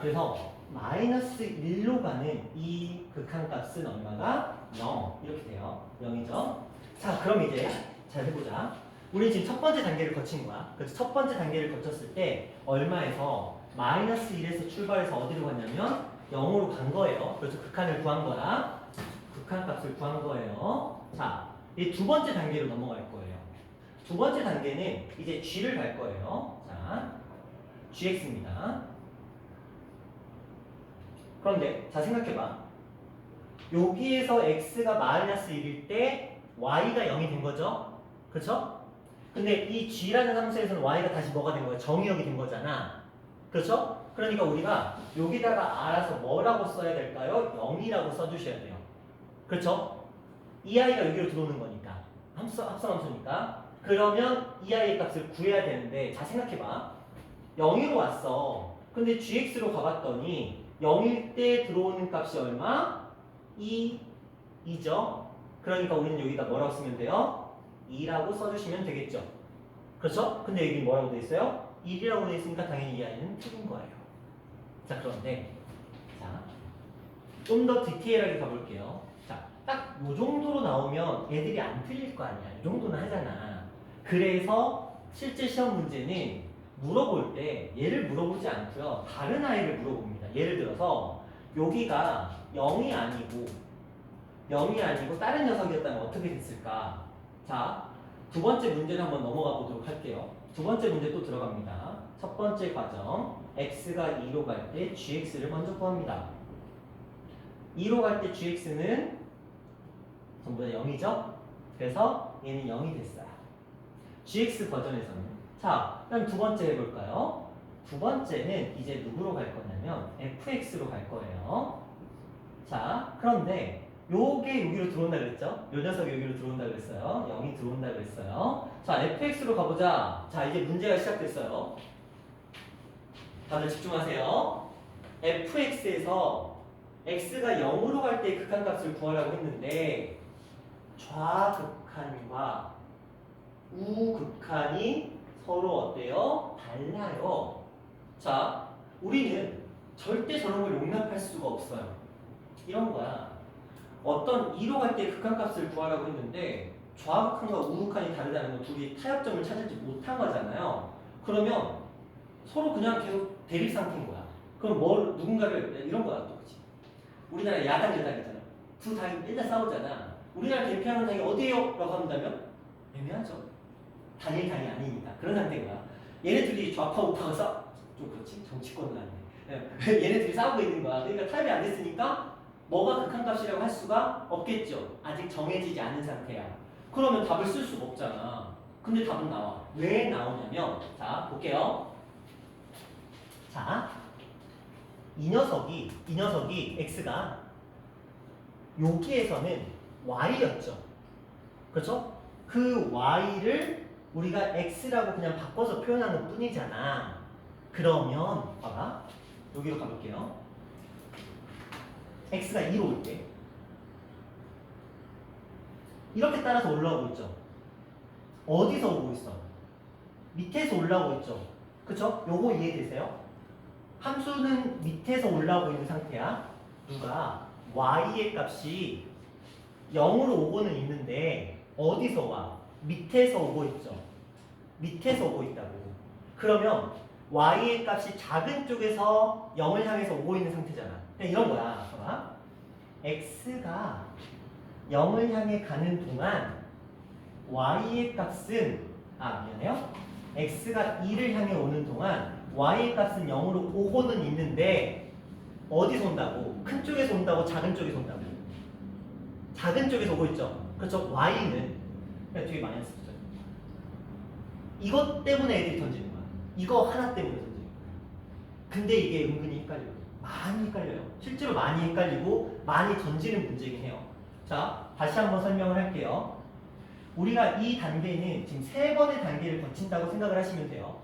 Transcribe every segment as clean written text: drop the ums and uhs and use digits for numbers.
그래서 마이너스 1로 가는 이 극한값은 얼마가? 0 이렇게 돼요. 0이죠. 자, 그럼 이제 잘 해보자. 우리 지금 첫 번째 단계를 거친 거야. 그래서 첫 번째 단계를 거쳤을 때 얼마에서 마이너스 1에서 출발해서 어디로 갔냐면 0으로 간 거예요. 그래서 극한을 구한 거야. 극한값을 구한 거예요. 자, 이 두 번째 단계로 넘어갈 거예요. 두 번째 단계는 이제 g를 갈 거예요. 자, gx입니다. 그런데 자 생각해봐. 여기에서 x가 마이너스 1일 때 y가 0이 된 거죠? 그렇죠? 근데 이 g라는 함수에서는 y가 다시 뭐가 된 거야? 정의역이 된 거잖아. 그렇죠? 그러니까 우리가 여기다가 알아서 뭐라고 써야 될까요? 0이라고 써주셔야 돼요. 그렇죠? 이 아이가 여기로 들어오는 거니까 합성함수니까 그러면 이 아이의 값을 구해야 되는데 자 생각해봐. 0으로 왔어. 근데 gx로 가봤더니 0일 때 들어오는 값이 얼마? 2죠. 그러니까 우리는 여기다 뭐라고 쓰면 돼요? 2라고 써주시면 되겠죠. 그렇죠? 근데 여기 뭐라고 돼 있어요? 1이라고 돼 있으니까 당연히 이 아이는 틀린 거예요. 자, 그런데 자, 좀 더 디테일하게 가볼게요. 자, 딱 이 정도로 나오면 애들이 안 틀릴 거 아니야. 이 정도는 하잖아. 그래서 실제 시험 문제는 물어볼 때 얘를 물어보지 않고요. 다른 아이를 물어봅니다. 예를 들어서 여기가 0이 아니고 다른 녀석이었다면 어떻게 됐을까? 자, 두 번째 문제를 한번 넘어가 보도록 할게요. 두 번째 문제 또 들어갑니다. 첫 번째 과정 x가 2로 갈 때 gx를 먼저 구합니다. 2로 갈 때 gx는 전부 다 0이죠? 그래서 얘는 0이 됐어요. gx 버전에서는 자, 그럼 두 번째 해볼까요? 두 번째는 이제 누구로 갈 거냐면 fx로 갈 거예요. 자, 그런데 요게 여기로 들어온다 그랬죠? 요 녀석이 여기로 들어온다 그랬어요. 0이 들어온다 그랬어요. 자, fx로 가보자. 자, 이제 문제가 시작됐어요. 다들 집중하세요. fx에서 x가 0으로 갈 때 극한값을 구하라고 했는데 좌극한과 우극한이 서로 어때요? 달라요. 자, 우리는 절대 저런 걸 용납할 수가 없어요. 이런 거야. 어떤 2로 갈 때 극한값을 구하라고 했는데 좌극한과 우극한이 다르다는 건 둘이 타협점을 찾지 못한 거잖아요. 그러면 서로 그냥 계속 대립 상태인 거야. 그럼 누군가를 이런 거야 또 그치? 우리나라 야당 여당이잖아. 두 당이 맨날 싸우잖아. 우리나라 대표하는 당이 어디에요? 라고 한다면 애매하죠. 단일 당이 아니니까 그런 상태인 거야. 얘네들이 좌파 우파가 좀 그렇지? 정치권은 아닌데 얘네들이 싸우고 있는 거야. 그러니까 타협이 안 됐으니까 뭐가 극한값이라고 할 수가 없겠죠. 아직 정해지지 않은 상태야. 그러면 답을 쓸 수가 없잖아. 근데 답은 나와. 왜 나오냐면 자 볼게요. 자, 이 녀석이 x가 여기에서는 y였죠. 그렇죠? 그 y를 우리가 x라고 그냥 바꿔서 표현하는 뿐이잖아. 그러면 봐봐. 여기로 가볼게요. x가 2로 올 때 이렇게 따라서 올라오고 있죠. 어디서 오고 있어? 밑에서 올라오고 있죠. 그쵸? 요거 이해되세요? 함수는 밑에서 올라오고 있는 상태야. 누가? y의 값이 0으로 오고는 있는데 어디서 와? 밑에서 오고 있죠. 밑에서 오고 있다고. 그러면 y의 값이 작은 쪽에서 0을 향해서 오고 있는 상태잖아. 그냥 이런 거야. 봐봐. x가 0을 향해 가는 동안 y의 값은 미안해요. x가 2를 향해 오는 동안 y의 값은 0으로 오고는 있는데 어디서 온다고? 큰 쪽에서 온다고? 작은 쪽에서 온다고? 작은 쪽에서 오고 있죠. 그렇죠? y는 그냥 되게 많이 했었죠. 이것 때문에 애들이 던지는 거야. 이거 하나 때문에 던지는 거야. 근데 이게 은근히 헷갈려요. 많이 헷갈려요. 실제로 많이 헷갈리고 많이 던지는 문제긴 해요. 자, 다시 한번 설명을 할게요. 우리가 이 단계는 지금 세 번의 단계를 거친다고 생각을 하시면 돼요.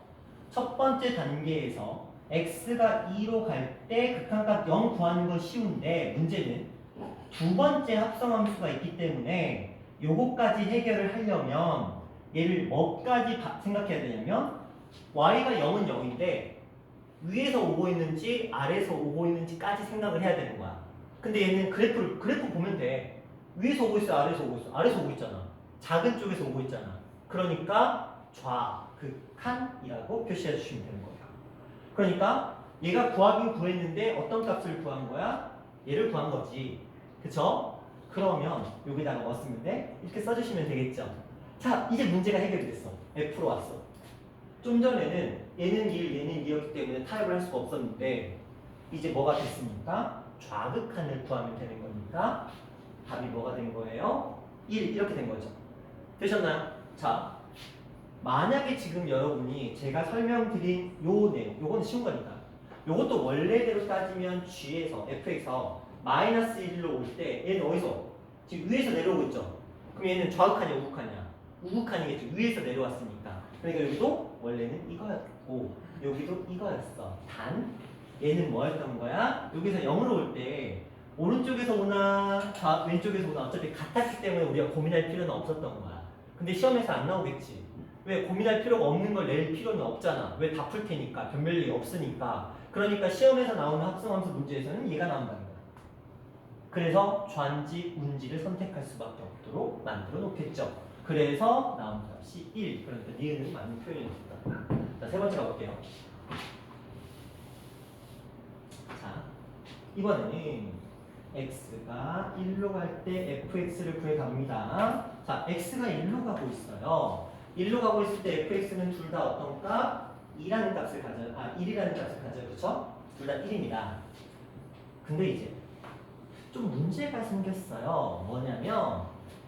첫 번째 단계에서 x가 2로 갈 때 극한값 0 구하는 건 쉬운데 문제는 두 번째 합성함수가 있기 때문에 요거까지 해결을 하려면 얘를 뭐까지 생각해야 되냐면 y가 0은 0인데 위에서 오고 있는지 아래에서 오고 있는지까지 생각을 해야 되는 거야. 근데 얘는 그래프 보면 돼. 위에서 오고 있어, 아래에서 오고 있어. 아래에서 오고 있잖아. 작은 쪽에서 오고 있잖아. 그러니까 좌극한이라고 표시해 주시면 되는 거예요. 그러니까 얘가 구하긴 구했는데 어떤 값을 구한 거야? 얘를 구한 거지. 그쵸? 그러면 여기다가 뭐 쓰면 돼? 이렇게 써주시면 되겠죠. 자, 이제 문제가 해결이 됐어. F로 왔어. 좀 전에는 얘는 1, 얘는 2였기 때문에 타협을 할 수가 없었는데 이제 뭐가 됐습니까? 좌극한을 구하면 되는 거니까 답이 뭐가 된 거예요? 1 이렇게 된 거죠. 되셨나요? 자, 만약에 지금 여러분이 제가 설명드린 요 내용, 요거는 쉬운 거니까 요것도 원래대로 따지면 G에서 F에서 마이너스 1로 올 때 얘는 어디서? 지금 위에서 내려오고 있죠? 그럼 얘는 좌극한이야, 우극한이야? 우극한이겠죠. 위에서 내려왔으니까. 그러니까 여기도 원래는 이거였고 여기도 이거였어. 단 얘는 뭐였던 거야? 여기서 0으로 올 때 오른쪽에서 오나 왼쪽에서 오나 어차피 같았기 때문에 우리가 고민할 필요는 없었던 거야. 근데 시험에서 안 나오겠지. 왜? 고민할 필요가 없는 걸 낼 필요는 없잖아. 왜? 다 풀 테니까. 변별력이 없으니까. 그러니까 시험에서 나오는 합성함수 문제에서는 얘가 나온다는 거야. 그래서 좌인지 운지를 선택할 수밖에 없도록 만들어 놓겠죠. 그래서 나온 값이 1. 그러니까 니은은 맞는 표현이었다. 자, 세 번째 가볼게요. 자, 이번에는 x가 1로 갈 때 fx를 구해갑니다. 자, x가 1로 가고 있어요. 1로 가고 있을 때 fx는 둘 다 어떤 값? 2라는 값을 가져요. 1이라는 값을 가져요. 그쵸? 둘 다 1입니다. 근데 이제 좀 문제가 생겼어요. 뭐냐면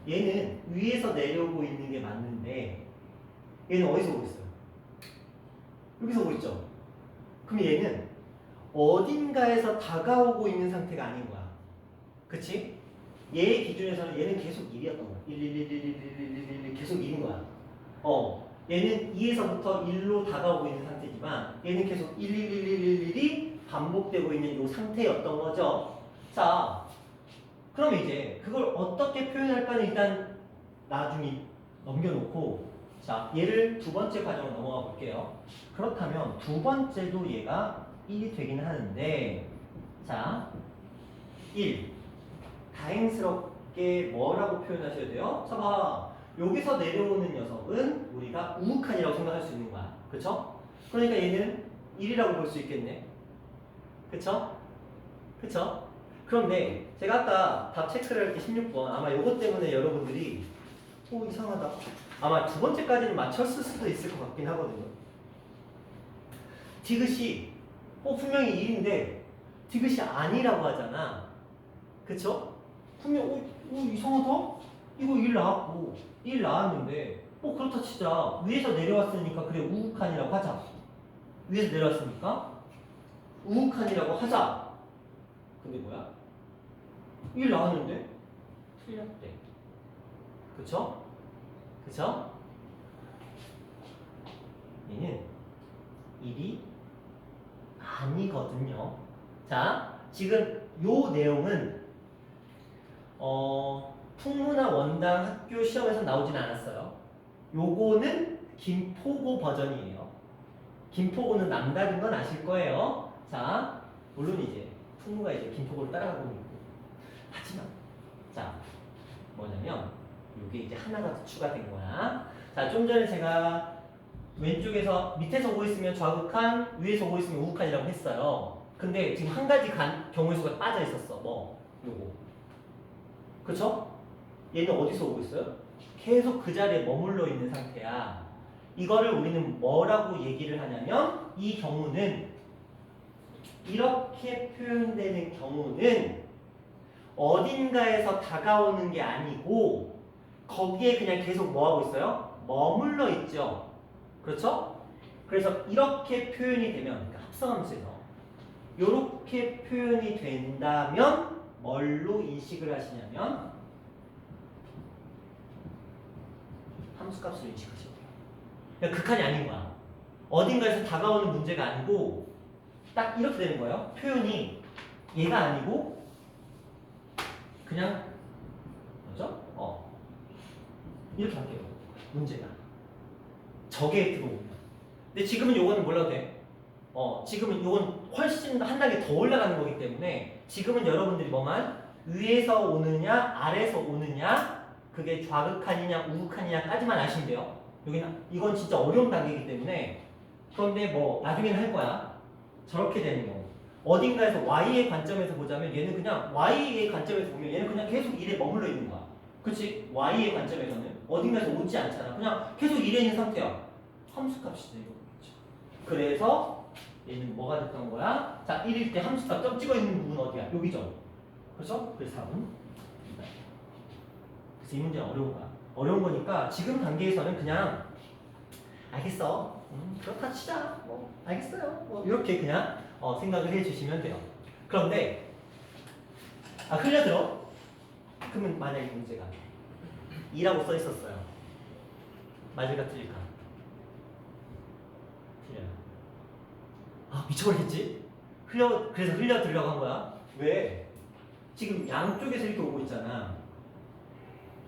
얘는 위에서 내려오고 있는 게 맞는데 얘는 어디서 오고 있어요? 여기서 오고 있죠? 그럼 얘는 어딘가에서 다가오고 있는 상태가 아닌 거야. 그치? 얘의 기준에서는 얘는 계속 1이었던 거야. 1, 1, 1, 1, 1, 1, 1, 1 계속 1인 거야. 얘는 2에서부터 1로 다가오고 있는 상태지만 얘는 계속 1, 1, 1, 1, 1이 반복되고 있는 이 상태였던 거죠. 자, 그럼 이제 그걸 어떻게 표현할까는 일단 나중에 넘겨놓고 자, 얘를 두 번째 과정으로 넘어가 볼게요. 그렇다면 두 번째도 얘가 1이 되긴 하는데 자, 1 다행스럽게 뭐라고 표현하셔야 돼요? 자, 봐. 여기서 내려오는 녀석은 우리가 우극한이라고 생각할 수 있는 거야. 그쵸? 그러니까 얘는 1이라고 볼 수 있겠네. 그쵸? 그쵸? 그런데 제가 아까 답 체크를 할 때 16번 아마 이것 때문에 여러분들이 이상하다. 아마 두 번째까지는 맞췄을 수도 있을 것 같긴 하거든요. 디귿이 분명히 1인데 디귿이 아니라고 하잖아. 그쵸? 분명 이상하다? 이거 1 나왔고 1 나왔는데 그렇다 치자. 위에서 내려왔으니까 그래 우극한이라고 하자. 위에서 내려왔으니까 우극한이라고 하자. 근데 뭐야? 1 나왔는데 틀렸대. 그쵸? 그쵸? 얘는 1이 아니거든요. 자, 지금 요 내용은 풍문화 원당 학교 시험에서 나오진 않았어요. 요거는 김포고 버전이에요. 김포고는 남다른 건 아실 거예요. 자, 물론 이제 풍무가 이제 김포고를 따라가고 있고. 하지만, 자, 뭐냐면, 요게 이제 하나가 더 추가된 거야. 자, 좀 전에 제가 왼쪽에서 밑에서 오고 있으면 좌극한, 위에서 오고 있으면 우극한이라고 했어요. 근데 지금 한 가지 경우의 수가 빠져 있었어. 요거. 그쵸? 얘는 어디서 오고 있어요? 계속 그 자리에 머물러 있는 상태야. 이거를 우리는 뭐라고 얘기를 하냐면 이 경우는 이렇게 표현되는 경우는 어딘가에서 다가오는 게 아니고 거기에 그냥 계속 뭐하고 있어요? 머물러 있죠. 그렇죠? 그래서 이렇게 표현이 되면 그러니까 합성함수에서 이렇게 표현이 된다면 뭘로 인식을 하시냐면 함수값으로 인식하셔야 돼요. 그러니까 극한이 아닌 거야. 어딘가에서 다가오는 문제가 아니고 딱 이렇게 되는 거예요. 표현이 얘가 아니고 그냥 뭐죠? 이렇게 할게요. 문제가 적에 들어오면. 근데 지금은 요거는 몰라도 돼. 지금은 이건 훨씬 한 단계 더 올라가는 거기 때문에 지금은 여러분들이 뭐만 위에서 오느냐 아래에서 오느냐 그게 좌극한이냐 우극한이냐까지만 아시면 돼요. 여기는 이건 진짜 어려운 단계이기 때문에 그런데 뭐 나중에는 할 거야. 저렇게 되는 경우 어딘가에서 Y의 관점에서 보자면 얘는 그냥 Y의 관점에서 보면 얘는 그냥 계속 1에 머물러 있는 거야. 그렇지? Y의 관점에서는 어딘가에서 오지 않잖아. 그냥 계속 1에 있는 상태야. 함수값이죠 이거. 그래서 얘는 뭐가 됐던 거야? 자, 1일 때 함수값 점 찍어 있는 부분 어디야? 여기죠. 그렇죠? 그래서 4분. 그래서 이 문제는 어려운 거야. 어려운 거니까 지금 단계에서는 그냥 알겠어. 그렇다 치자. 뭐 알겠어요. 뭐 이렇게 그냥 생각을 해주시면 돼요. 그런데 흘려들어. 그러면 만약에 문제가 2라고 써 있었어요. 맞을까 틀릴까? 틀려요. 미쳐버리겠지? 그래서 흘려들려고 한 거야. 왜? 지금 양쪽에서 이렇게 오고 있잖아.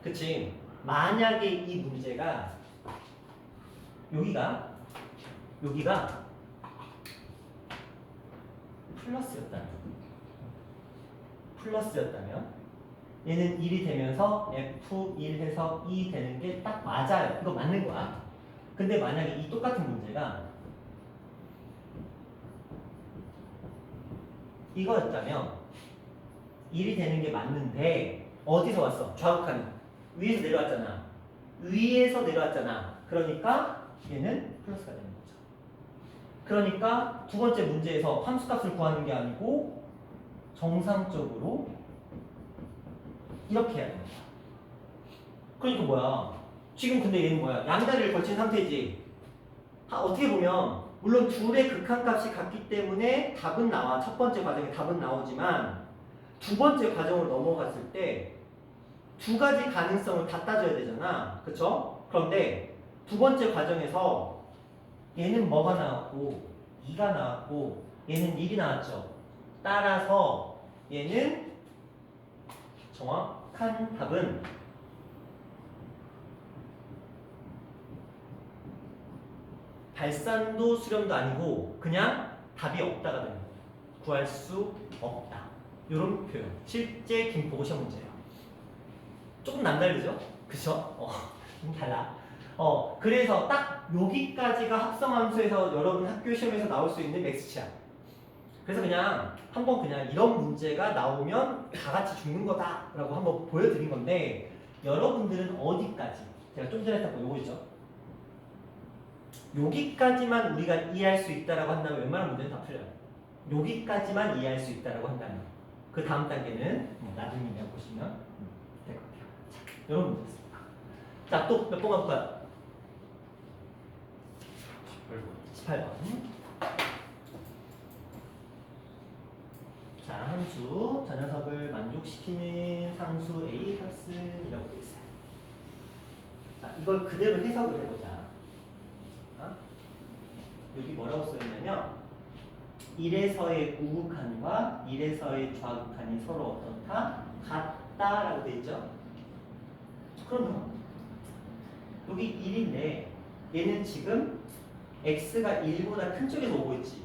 그치? 만약에 이 문제가 여기가 플러스였다면 얘는 1이 되면서 F1 해서 2 되는 게 딱 맞아요. 이거 맞는 거야. 근데 만약에 이 똑같은 문제가 이거였다면 1이 되는 게 맞는데 어디서 왔어? 좌극한 위에서 내려왔잖아. 그러니까 얘는 플러스가 되는 거죠. 그러니까 두 번째 문제에서 함수값을 구하는 게 아니고 정상적으로 이렇게 해야 됩니다. 그러니까 뭐야? 지금 근데 얘는 뭐야? 양다리를 걸친 상태지. 어떻게 보면 물론 둘의 극한값이 같기 때문에 답은 나와. 첫 번째 과정에 답은 나오지만 두 번째 과정으로 넘어갔을 때 두 가지 가능성을 다 따져야 되잖아. 그쵸? 그런데 두 번째 과정에서 얘는 뭐가 나왔고 2가 나왔고 얘는 1이 나왔죠. 따라서 얘는 정확한 답은 발산도 수렴도 아니고 그냥 답이 없다가 되는 거예요. 구할 수 없다. 이런 표현. 실제 김포고 시험 문제예요. 조금 남다르죠? 그쵸? 좀 달라. 그래서 딱 여기까지가 합성함수에서 여러분 학교 시험에서 나올 수 있는 맥스치야. 그래서 그냥 한번 그냥 이런 문제가 나오면 다 같이 죽는 거다라고 한번 보여드린 건데 여러분들은 어디까지? 제가 좀 전에 했던 거 요거 있죠? 여기까지만 우리가 이해할 수 있다라고 한다면 웬만한 문제는 다 풀려요. 여기까지만 이해할 수 있다라고 한다면 그 다음 단계는 나중에 보시면 될 것 같아요. 자, 이런 문제였습니다. 자, 또 몇 번 가볼까요? 18번. 자, 함수 저 녀석을 만족시키는 상수 A 값은이라고 되어 있어요. 자, 이걸 그대로 해석을 해보자. 여기 뭐라고 써있냐면 1에서의 우극한과 1에서의 좌극한이 서로 어떻다? 같다라고 되어 있죠. 그러면 여기 1인데 얘는 지금 x가 1보다 큰 쪽에서 오고 있지.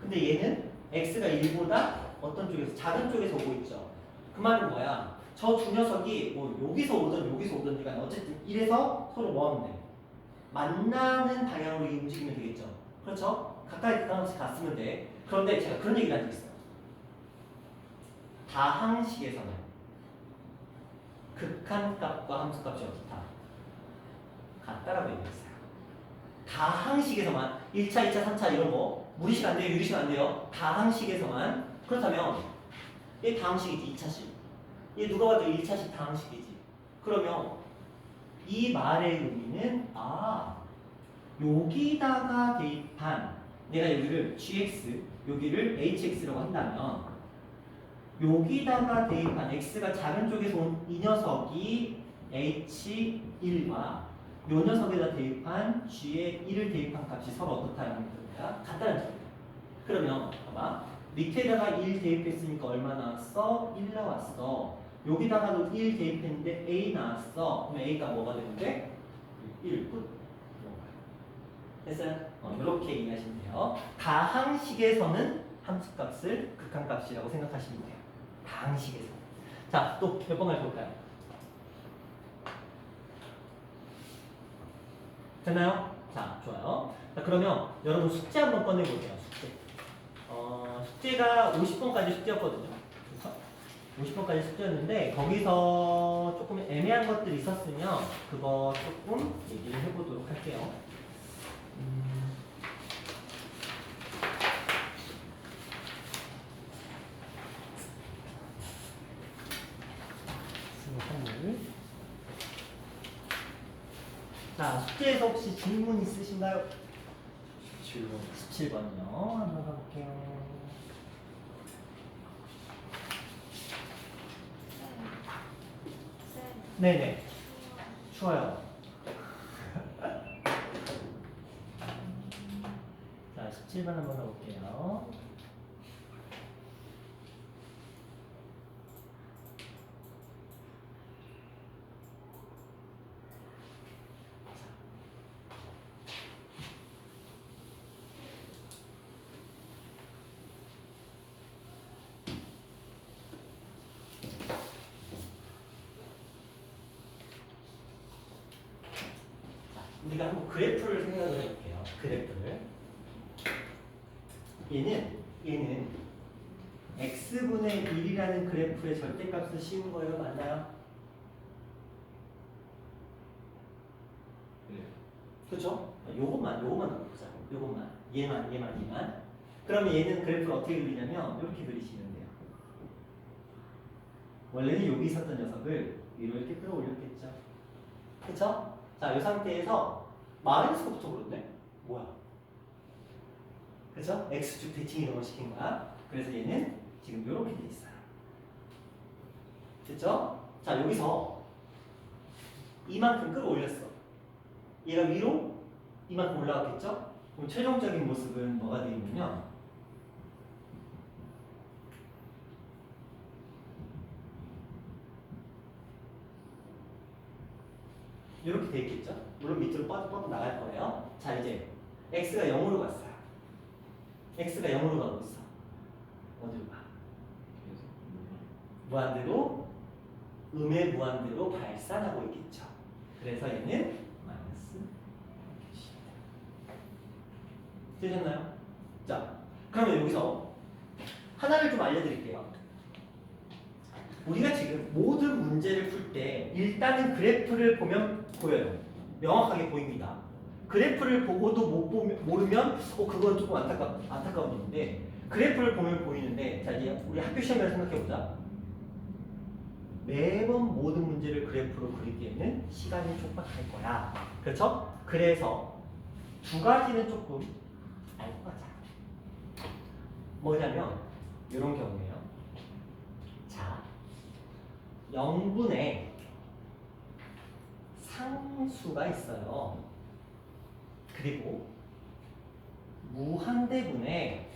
근데 얘는 x가 1보다 어떤 쪽에서? 작은 쪽에서 오고 있죠. 그 말은 뭐야? 저 두 녀석이 뭐 여기서 오든 간에 어쨌든 1에서 서로 뭐 하면 돼? 만나는 방향으로 움직이면 되겠죠. 그렇죠? 가까이 극한값이 갔으면 돼. 그런데 제가 그런 얘기를 한 적 있어요. 다항식에서는 극한값과 함수값이 어떻다? 같다라고 얘기했어요. 다항식에서만 1차, 2차, 3차 이런 거 무리식 안 돼요, 유리식 안 돼요. 다항식에서만 그렇다면 얘 다항식이지 2차식. 얘 누가 봐도 1차식 다항식이지. 그러면 이 말의 의미는 여기다가 대입한 내가 여기를 gx 여기를 hx라고 한다면 여기다가 대입한 x가 작은 쪽에서 온 이 녀석이 h1과 요 녀석에다 대입한 g의 1을 대입한 값이 서로 어떻다는 거야? 같다는 소리야. 그러면 봐봐. 밑에다가 1 대입했으니까 얼마 나왔어? 1 나왔어. 여기다가도 1 대입했는데 a 나왔어. 그럼 a가 뭐가 되는데? 1 끝. 됐어요? 이렇게 이해하시면 돼요. 다항식에서는 함수값을 극한값이라고 생각하시면 돼요. 다항식에서. 자, 또 몇 번 갈볼까요? 됐나요? 자, 좋아요. 자, 그러면 여러분 숙제 한번 꺼내볼게요. 숙제. 숙제가 50번까지 숙제였거든요. 그래서 50번까지 숙제였는데 거기서 조금 애매한 것들이 있었으면 그거 조금 얘기를 해보도록 할게요. 자, 숙제에서 혹시 질문 있으신가요? 17번이요. 한번 가볼게요. 네네. 추워요. 자, 17번 한번 가볼게요. 우리가 한번 그래프를 생각을 해볼게요. 그래프를. 얘는 x분의 1이라는 그래프의 절대값을 씌운 거예요. 맞나요? 네. 그렇죠? 요것만 보자. 요것만. 얘만. 그러면 얘는 그래프를 어떻게 그리냐면 이렇게 그리시면 돼요. 원래는 여기 있었던 녀석을 위로 이렇게 끌어올렸겠죠. 그렇죠? 자, 이 상태에서 마이너스부터 그런데 뭐야? 그렇죠? x축 대칭 이동을 시킨 거야. 그래서 얘는 지금 이렇게 돼 있어요. 됐죠? 자, 여기서 이만큼 끌어올렸어. 얘가 위로 이만큼 올라갔겠죠? 그럼 최종적인 모습은 뭐가 되겠냐면 이렇게 돼 있겠죠? 물론 밑으로 뻗어 나갈 거예요. 자, 이제 x가 0으로 갔어요. x가 0으로 가고 있어. 어디로 가? 무한대로 음의 무한대로 발산하고 있겠죠. 그래서 얘는 마이너스 되셨나요? 자, 그러면 여기서 하나를 좀 알려드릴게요. 우리가 지금 모든 문제를 풀 때 일단은 그래프를 보면 보여요. 명확하게 보입니다. 그래프를 보고도 모르면 그건 조금 안타까운 일인데 그래프를 보면 보이는데 자 이제 우리 학교 시험을 생각해보자. 매번 모든 문제를 그래프로 그리기에는 시간이 촉박할 거야. 그렇죠? 그래서 두 가지는 조금 알고 가자. 뭐냐면 이런 경우에요. 자, 0분의 상수가 있어요. 그리고 무한대분의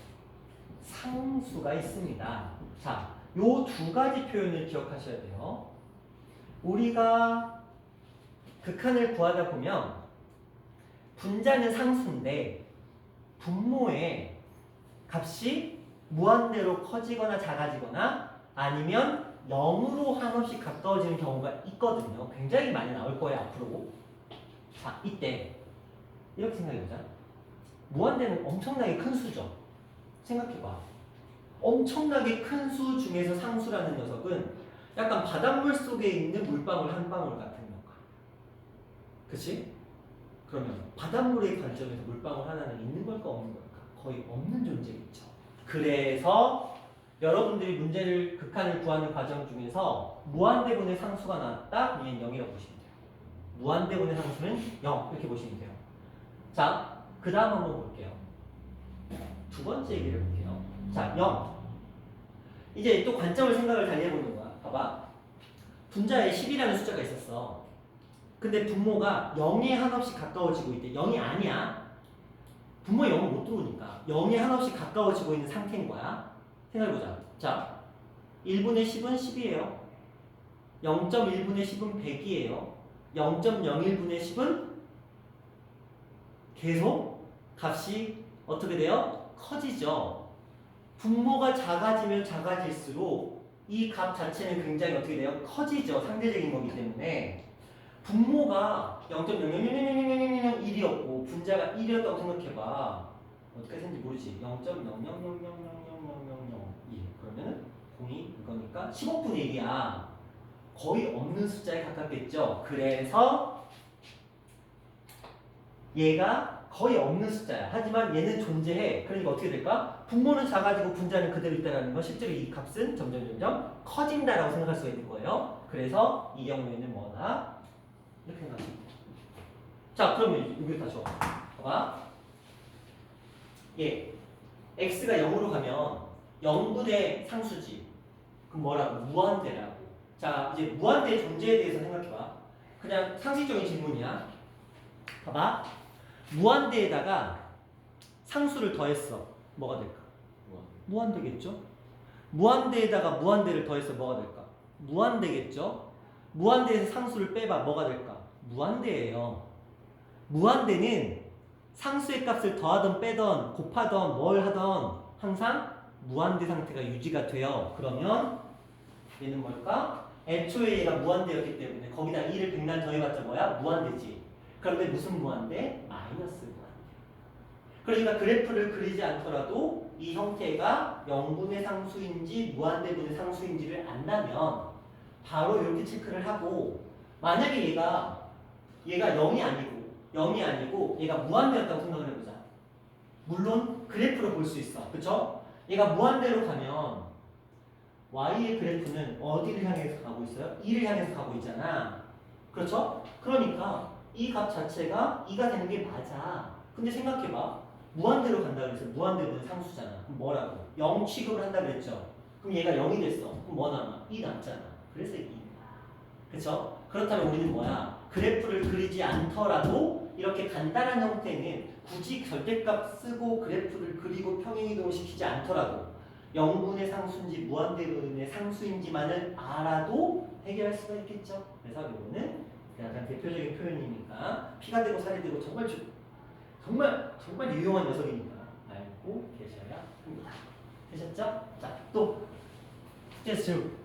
상수가 있습니다. 자, 요 두 가지 표현을 기억하셔야 돼요. 우리가 극한을 구하다 보면 분자는 상수인데 분모의 값이 무한대로 커지거나 작아지거나 아니면 0으로 한없이 가까워지는 경우가 있거든요. 굉장히 많이 나올 거예요, 앞으로. 자, 이때 이렇게 생각해보자. 무한대는 엄청나게 큰 수죠. 생각해봐. 엄청나게 큰 수 중에서 상수라는 녀석은 약간 바닷물 속에 있는 물방울 한 방울 같은 역할. 그치? 그러면 바닷물의 관점에서 물방울 하나는 있는 걸까 없는 걸까? 거의 없는 존재겠죠. 그래서 여러분들이 문제를 극한을 구하는 과정 중에서 무한대분의 상수가 나왔다? 그러면 0이라고 보시면 돼요. 무한대분의 상수는 0 이렇게 보시면 돼요. 자, 그 다음 한번 볼게요. 두 번째 얘기를 볼게요. 자, 0. 이제 또 관점을 생각을 달리 해보는 거야. 봐봐. 분자에 10이라는 숫자가 있었어. 근데 분모가 0에 한없이 가까워지고 있대. 0이 아니야. 분모에 0을 못 들어오니까 0에 한없이 가까워지고 있는 상태인 거야. 생각해보자. 자, 1분의 10은 10이에요. 0.1분의 10은 100이에요. 0.01분의 10은 계속 값이 어떻게 돼요? 커지죠. 분모가 작아지면 작아질수록 이 값 자체는 굉장히 어떻게 돼요? 커지죠. 상대적인 거기 때문에. 분모가 0.0000001이었고 분자가 1이었다고 생각해봐. 어떻게 생긴지 모르지. 0.000000002 그러면 0이 이거니까 10억분의 1이야. 거의 없는 숫자에 가깝겠죠. 그래서 얘가 거의 없는 숫자야. 하지만 얘는 존재해. 그러니까 어떻게 될까? 분모는 작아지고 분자는 그대로 있다는 건 실제로 이 값은 점점 커진다라고 생각할 수가 있는 거예요. 그래서 이 경우에는 뭐다? 이렇게 생각하시면 돼요. 자, 그러면 여기 다시 봐봐. 예, x가 0으로 가면 0분의 상수지. 그럼 뭐라고? 무한대라고. 자, 이제 무한대의 존재에 대해서 생각해봐. 그냥 상식적인 질문이야. 봐봐. 무한대에다가 상수를 더했어. 뭐가 될까? 무한대겠죠? 무한대에다가 무한대를 더해서 뭐가 될까? 무한대겠죠? 무한대에서 상수를 빼봐. 뭐가 될까? 무한대예요. 무한대는 상수의 값을 더하던 빼던 곱하던 뭘 하던 항상 무한대 상태가 유지가 돼요. 그러면 얘는 뭘까? 애초에 얘가 무한대였기 때문에 거기다 2를 백날 더해봤자 뭐야? 무한대지. 그런데 무슨 무한대? 마이너스 무한대. 그러니까 그래프를 그리지 않더라도 이 형태가 0분의 상수인지 무한대분의 상수인지를 안다면 바로 이렇게 체크를 하고 만약에 얘가 0이 아니고 얘가 무한대였다고 생각을 해보자. 물론 그래프로 볼 수 있어. 그쵸? 얘가 무한대로 가면 y의 그래프는 어디를 향해서 가고 있어요? 2를 향해서 가고 있잖아. 그렇죠? 그러니까 이 값 자체가 2가 되는 게 맞아. 근데 생각해봐. 무한대로 간다 그래서 무한대분의 상수잖아. 그럼 뭐라고? 0 취급을 한다 그랬죠? 그럼 얘가 0이 됐어. 그럼 뭐 남아? 2 남잖아. 그래서 2. 그쵸? 그렇다면 우리는 뭐야? 그래프를 그리지 않더라도 이렇게 간단한 형태는 굳이 절대값 쓰고 그래프를 그리고 평행이동을 시키지 않더라도 0분의 상수인지 무한대분의 상수인지만을 알아도 해결할 수가 있겠죠. 그래서 이거는 약간 대표적인 표현이니까 피가 되고 살이 되고 정말 유용한 녀석이니까 알고 계셔야 합니다. 되셨죠? 자, 또 숙제 질문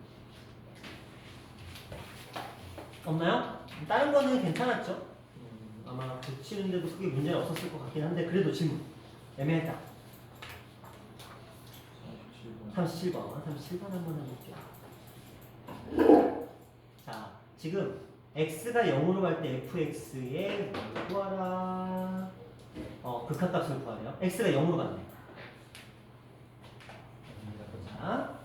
없나요? 다른 거는 괜찮았죠? 아마 붙이는데도 크게 문제는 없었을 것 같긴 한데 그래도 질문 애매했다. 37번 한번 해볼게요. 자, 지금 x가 0으로 갈 때 fx의 뭘 구하라? 극한값을 구하래요. x가 0으로 갔네. 자,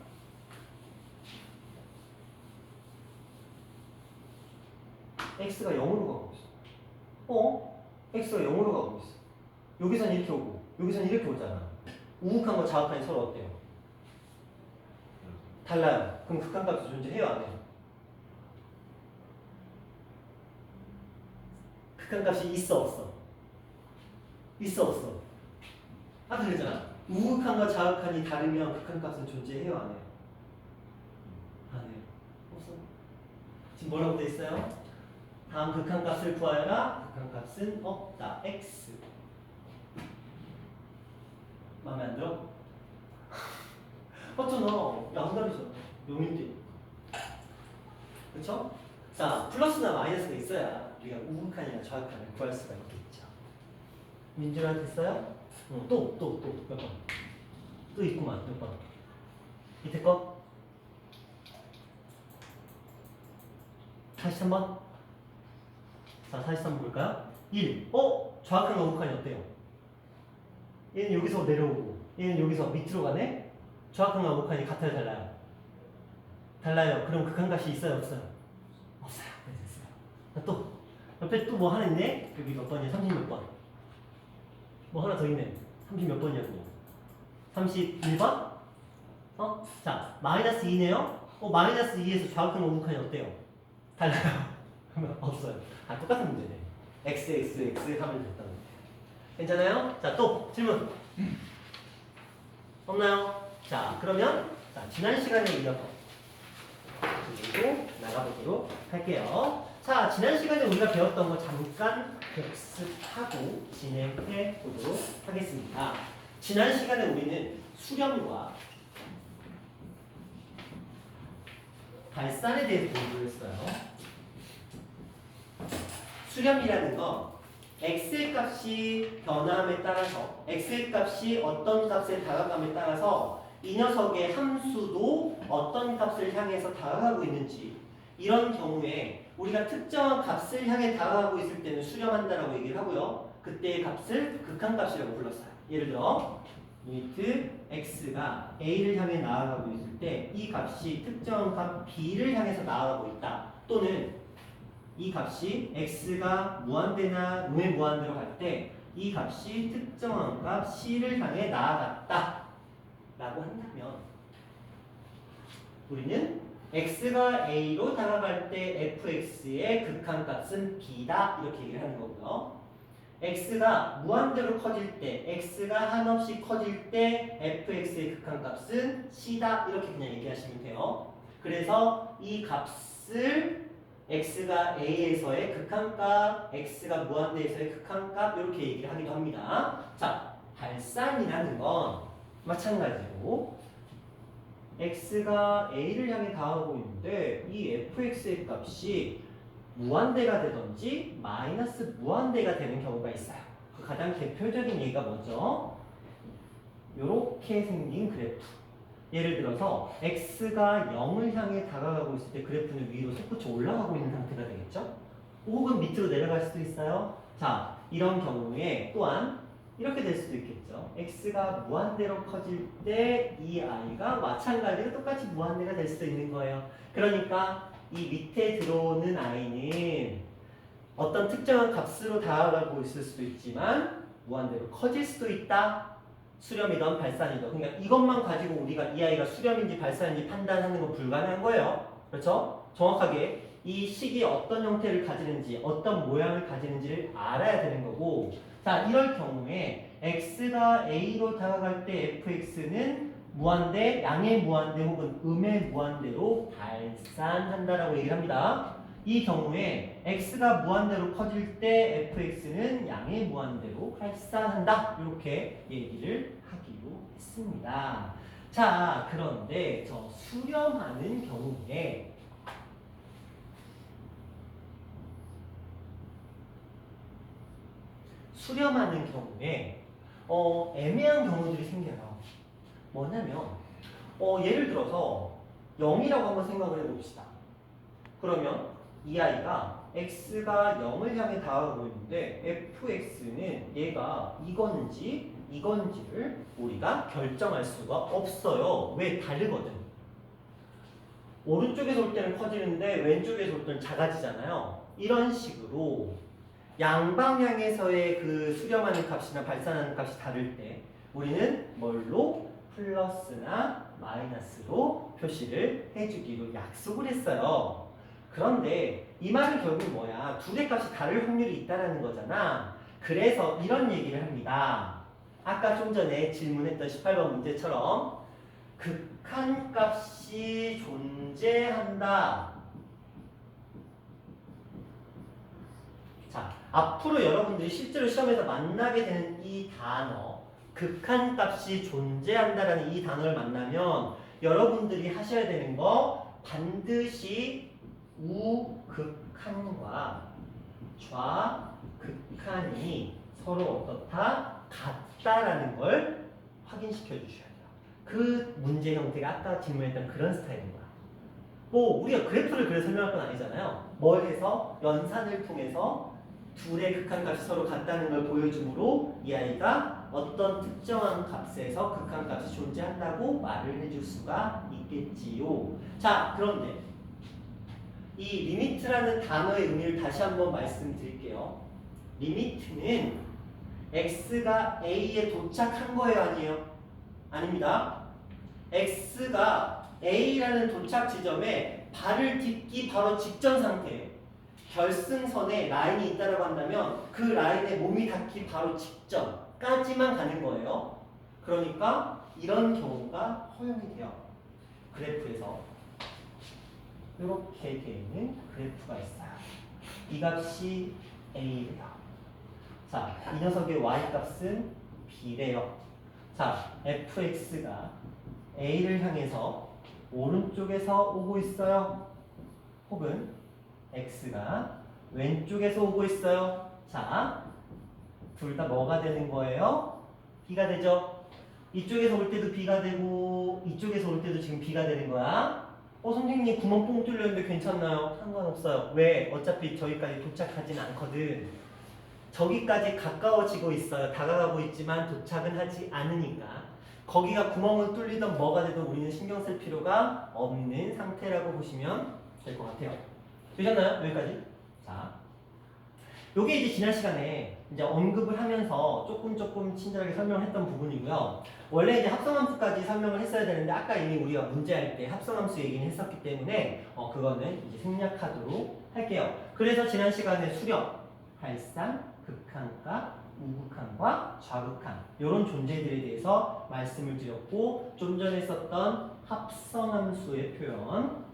x가 0으로 가고 있어. x가 0으로 가고 있어. 여기선 이렇게 오고 여기선 이렇게 오잖아. 우극한과 자극한이 서로 어때요? 달라요. 그럼 극한값이 존재해요, 안 해요? 극한값이 있어, 없어? 있어, 없어? 아까 그랬잖아. 우극한과 자극한이 다르면 극한값은 존재해요, 안 해요? 안 해요. 없어. 지금 뭐라고 돼 있어요? 다음 극한값을 구하여라. 극한값은 없다. x. 마음에 안 들어? 맞잖아. 양답이잖아. 0인데. 그쵸? 자, 플러스나 마이너스가 있어야 우리가 우극한이나 좌극한을 구할 수가 있겠죠. 민준아 됐어요? 또 몇 번? 또 있구만. 몇 번? 밑에 거? 43번? 자, 43번 볼까요? 1. 좌극한과 우극한이 어때요? 얘는 여기서 내려오고 얘는 여기서 밑으로 가네? 좌극한과 우극한이 같아요, 달라요? 달라요. 그럼 극한값이 있어요, 없어요? 없어요. 네, 됐어요. 자, 또 옆에 또 뭐 하나 있네? 여기 몇 번이야? 30 몇 번? 뭐 하나 더 있네. 30 몇 번이야, 그거? 31번? 자, 마이너스 2네요? 마이너스 2에서 좌극한 우극한이 어때요? 달라요? 그러면 없어요. 똑같은 문제네. x 하면 됐다는 거예요. 괜찮아요? 자, 또 질문. 없나요? 자, 그러면 지난 시간에 이어서 그리고 나가보도록 할게요. 자, 지난 시간에 우리가 배웠던 거 잠깐 복습하고 진행해 보도록 하겠습니다. 지난 시간에 우리는 수렴과 발산에 대해서 공부를 했어요. 수렴이라는 건 x의 값이 변함에 따라서 x의 값이 어떤 값에 다가감에 따라서 이 녀석의 함수도 어떤 값을 향해서 다가가고 있는지, 이런 경우에 우리가 특정한 값을 향해 다가가고 있을 때는 수렴한다라고 얘기를 하고요. 그때의 값을 극한값이라고 불렀어요. 예를 들어 리미트 x가 a를 향해 나아가고 있을 때 이 값이 특정한 값 b를 향해서 나아가고 있다. 또는 이 값이 x가 무한대나 음의 무한대로 갈 때 이 값이 특정한 값 c를 향해 나아갔다 라고 한다면 우리는 x가 a로 다가갈 때 fx의 극한값은 b다 이렇게 얘기를 하는 거고요. x가 무한대로 커질 때, x가 한없이 커질 때 fx의 극한값은 c다 이렇게 그냥 얘기하시면 돼요. 그래서 이 값을 x가 a에서의 극한값, x가 무한대에서의 극한값 이렇게 얘기를 하기도 합니다. 자, 발산이라는 건 마찬가지로 x가 a를 향해 다가가고 있는데 이 fx의 값이 무한대가 되든지 마이너스 무한대가 되는 경우가 있어요. 그 가장 대표적인 예가 뭐죠? 이렇게 생긴 그래프. 예를 들어서 x가 0을 향해 다가가고 있을 때 그래프는 위로 솟구쳐 올라가고 있는 상태가 되겠죠? 혹은 밑으로 내려갈 수도 있어요. 자, 이런 경우에 또한 이렇게 될 수도 있겠죠. x가 무한대로 커질 때 이 i가 마찬가지로 똑같이 무한대가 될 수도 있는 거예요. 그러니까 이 밑에 들어오는 i는 어떤 특정한 값으로 다가가고 있을 수도 있지만 무한대로 커질 수도 있다. 수렴이든 발산이든. 그러니까 이것만 가지고 우리가 이 아이가 수렴인지 발산인지 판단하는 건 불가능한 거예요. 그렇죠? 정확하게 이 식이 어떤 형태를 가지는지, 어떤 모양을 가지는지를 알아야 되는 거고, 자, 이럴 경우에 x가 a로 다가갈 때 fx는 무한대, 양의 무한대 혹은 음의 무한대로 발산한다라고 얘기를 합니다. 이 경우에 x가 무한대로 커질 때 fx는 양의 무한대로 발산한다. 이렇게 얘기를 하기로 했습니다. 자, 그런데 저 수렴하는 경우에 애매한 경우들이 생겨요. 뭐냐면 예를 들어서 0이라고 한번 생각을 해봅시다. 그러면 이 아이가 x가 0을 향해 다가가고 있는데 fx는 얘가 이건지 이건지를 우리가 결정할 수가 없어요. 왜? 다르거든. 오른쪽에서 올 때는 커지는데 왼쪽에서 올 때는 작아지잖아요. 이런 식으로 양방향에서의 그 수렴하는 값이나 발산하는 값이 다를 때 우리는 뭘로? 플러스나 마이너스로 표시를 해주기로 약속을 했어요. 그런데 이 말은 결국 뭐야? 둘의 값이 다를 확률이 있다는 거잖아. 그래서 이런 얘기를 합니다. 아까 좀 전에 질문했던 18번 문제처럼 극한값이 존재한다. 자, 앞으로 여러분들이 실제로 시험에서 만나게 되는 이 단어, 극한값이 존재한다라는 이 단어를 만나면 여러분들이 하셔야 되는 거 반드시 우극한과 좌극한이 서로 어떻다? 같다라는 걸 확인시켜 주셔야 돼요. 그 문제 형태가 아까 질문했던 그런 스타일인 거야. 뭐 우리가 그래프를 그래 설명할 건 아니잖아요. 뭘 해서? 연산을 통해서 둘의 극한값이 서로 같다는 걸 보여주므로 이 아이가 어떤 특정한 값에서 극한값이 존재한다고 말을 해줄 수가 있겠지요. 자, 그런데 이 리미트라는 단어의 의미를 다시 한번 말씀드릴게요. 리미트는 x가 a에 도착한 거예요, 아니에요? 아닙니다. x가 a라는 도착 지점에 발을 딛기 바로 직전 상태, 결승선에 라인이 있다고 한다면 그 라인에 몸이 닿기 바로 직전까지만 가는 거예요. 그러니까 이런 경우가 허용이 돼요. 그래프에서 이렇게 되어 있는 그래프가 있어요. 이 값이 a래요. 자, 이 녀석의 y 값은 b래요. 자, fx가 a를 향해서 오른쪽에서 오고 있어요. 혹은 x가 왼쪽에서 오고 있어요. 자, 둘 다 뭐가 되는 거예요? b가 되죠. 이쪽에서 올 때도 b가 되고 이쪽에서 올 때도 지금 b가 되는 거야. 선생님 구멍 뽕 뚫렸는데 괜찮나요? 상관없어요. 왜? 어차피 저기까지 도착하진 않거든. 저기까지 가까워지고 있어요. 다가가고 있지만 도착은 하지 않으니까. 거기가 구멍을 뚫리던 뭐가 되든 우리는 신경 쓸 필요가 없는 상태라고 보시면 될 것 같아요. 되셨나요? 여기까지? 자, 요게 이제 지난 시간에 이제 언급을 하면서 조금 친절하게 설명을 했던 부분이고요. 원래 이제 합성함수까지 설명을 했어야 되는데 아까 이미 우리가 문제할 때 합성함수 얘기는 했었기 때문에 그거는 이제 생략하도록 할게요. 그래서 지난 시간에 수렴, 발산, 극한값, 우극한과 좌극한 이런 존재들에 대해서 말씀을 드렸고 좀 전에 썼던 합성함수의 표현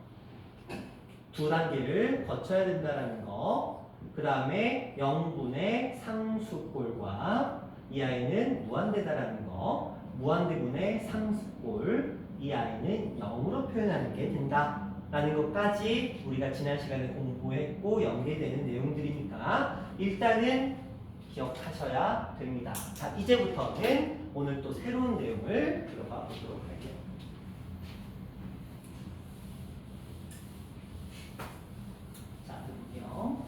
두 단계를 거쳐야 된다는 거. 그 다음에 0분의 상수꼴과 이 아이는 무한대다라는 거. 무한대분의 상수꼴 이 아이는 0으로 표현하는 게 된다 라는 것까지 우리가 지난 시간에 공부했고 연계되는 내용들이니까 일단은 기억하셔야 됩니다. 자, 이제부터는 오늘 또 새로운 내용을 들어가 보도록 할게요. 자, 볼게요.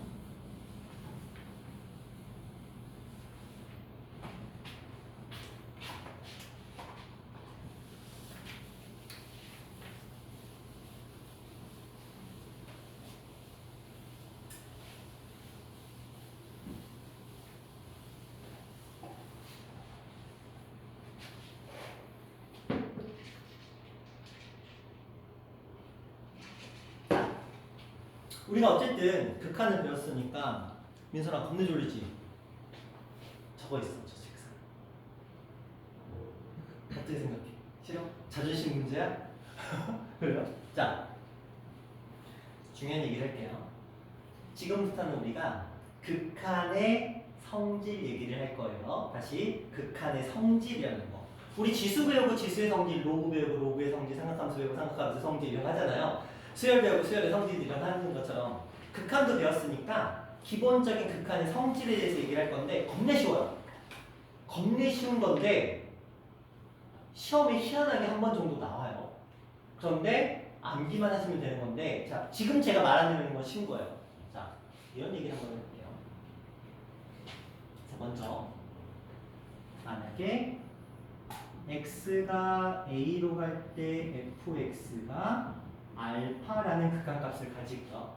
우리가 어쨌든 극한을 배웠으니까 민선아 겁내 졸리지? 저거 있어 저 책상. 어떻게 생각해? 싫어? 자존심 문제야? 그래요? 자, 중요한 얘기를 할게요. 지금부터는 우리가 극한의 성질 얘기를 할 거예요. 다시 극한의 성질이라는 거. 우리 지수 배우고 지수의 성질, 로그 배우고 로그의 성질, 삼각함수 배우고 삼각함수의 성질 이런 거 하잖아요. 수열 배우고 수열의 성질 이런 거 하는 것처럼 극한도 배웠으니까 기본적인 극한의 성질에 대해서 얘기를 할 건데 겁내 쉬워요. 겁내 쉬운 건데 시험에 희한하게 한 번 정도 나와요. 그런데 암기만 하시면 되는 건데 자, 지금 제가 말하는 건 쉬운 거예요. 자, 이런 얘기를 한번 해볼게요. 자, 먼저 만약에 x가 a로 갈 때 fx가 알파라는 극한값을 가지고요.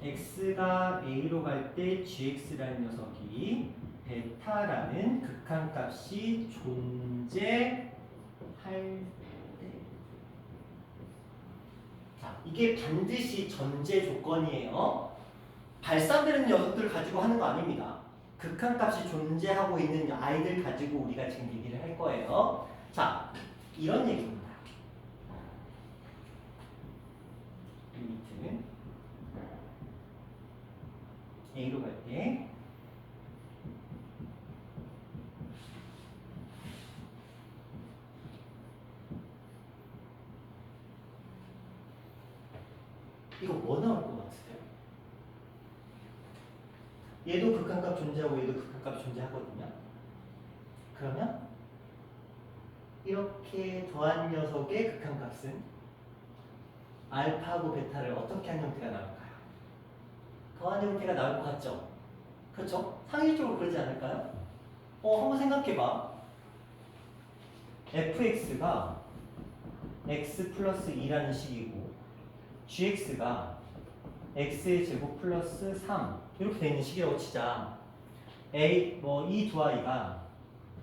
x가 a로 갈 때 gx라는 녀석이 베타라는 극한값이 존재할 때. 자, 이게 반드시 전제 조건이에요. 발산되는 녀석들 가지고 하는 거 아닙니다. 극한값이 존재하고 있는 아이들 가지고 우리가 지금 얘기를 할 거예요. 자, 이런 얘기입니다. 리미트 a로 갈 때 이거 뭐 나올 것 같으세요? 얘도 극한값 존재하고 얘도 극한값 존재하거든요. 그러면 이렇게 더한 녀석의 극한값은 알파하고 베타를 어떻게 한 형태가 나올까요? 더한 형태가 나올 것 같죠? 그렇죠? 상식적으로 그러지 않을까요? 한번 생각해봐. fx가 x 플러스 2라는 식이고 gx가 x의 제곱 플러스 3 이렇게 되어 있는 식이라고 치자. 이 두 아이가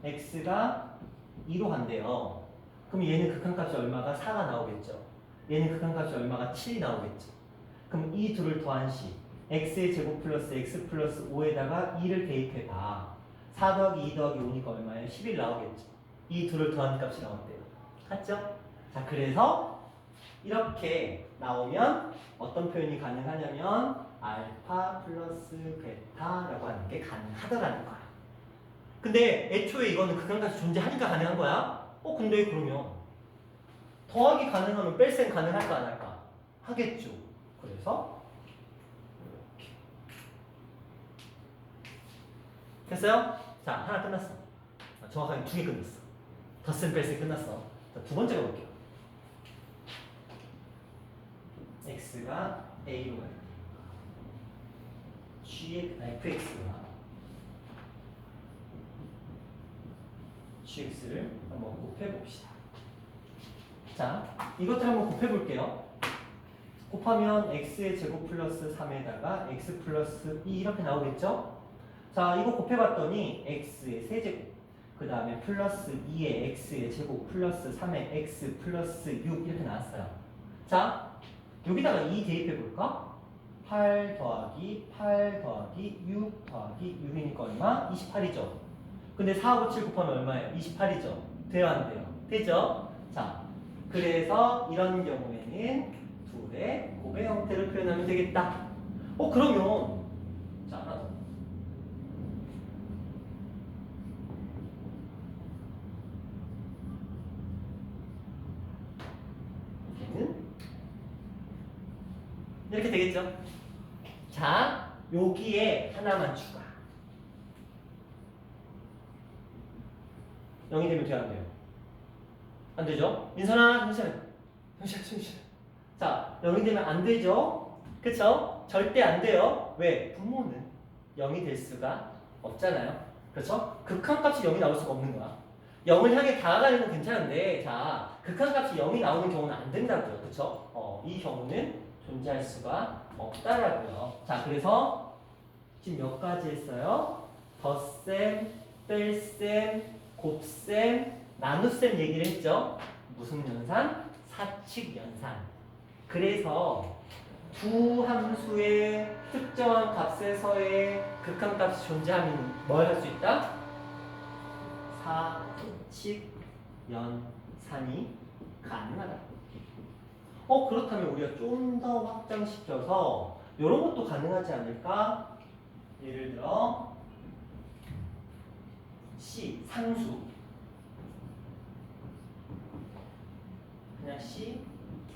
x가 2로 간대요. 그럼 얘는 극한값이 얼마가 4가 나오겠죠. 얘는 극한값이 얼마가 7이 나오겠죠. 그럼 이 둘을 더한 식 x의 제곱 플러스 x 플러스 5에다가 2를 대입해봐. 4 더하기 2 더하기 5니까 얼마예요? 11 나오겠죠. 이 둘을 더한 값이 나온대요. 맞죠? 자, 그래서 이렇게 나오면 어떤 표현이 가능하냐면 알파 플러스 베타라고 하는 게 가능하다라는 거야. 근데 애초에 이거는 극한값이 존재하니까 가능한 거야. 근데 그러면 더하기 가능하면 뺄셈 가능할까 안 할까? 하겠죠. 그래서 이렇게 됐어요? 자, 하나 끝났어. 정확하게 2개 끝났어. 덧셈 뺄셈 끝났어. 자, 두 번째 가볼게요. x가 a로 갈 때 fx가 gx를 한번 곱해봅시다. 자, 이것들 한번 곱해볼게요. 곱하면 x의 제곱 플러스 3에다가 x 플러스 2 이렇게 나오겠죠? 자, 이거 곱해봤더니 x의 세제곱, 그 다음에 플러스 2의 x의 제곱 플러스 3의 x 플러스 6 이렇게 나왔어요. 자, 여기다가 2 대입해볼까? 8 더하기 8 더하기 6 더하기 6이니까 얼마? 28이죠. 근데 4하고 7 곱하면 얼마예요? 28이죠. 돼요 안 돼요? 되죠? 자, 그래서 이런 경우에는 둘의 곱의 형태를 표현하면 되겠다. 그러면 자, 하나 더. 얘는 이렇게 되겠죠? 자, 여기에 하나만 추가. 0이 되면 돼요 안 돼요? 안 되죠? 민선아, 잠시만. 자, 0이 되면 안 되죠? 그쵸? 절대 안 돼요. 왜? 분모는 0이 될 수가 없잖아요. 그렇죠? 극한값이 0이 나올 수가 없는 거야. 0을 향해 다가가는 건 괜찮은데, 자, 극한값이 0이 나오는 경우는 안 된다고요. 그렇죠? 이 경우는 존재할 수가 없다라고요. 자, 그래서 지금 몇 가지 했어요? 덧셈, 뺄셈, 곱셈, 나눗셈 얘기를 했죠. 무슨 연산? 사칙 연산. 그래서 두 함수의 특정한 값에서의 극한값이 존재하면 뭘 할 수 있다? 사칙 연산이 가능하다. 그렇다면 우리가 좀 더 확장시켜서 이런 것도 가능하지 않을까? 예를 들어 C 상수, 그냥 C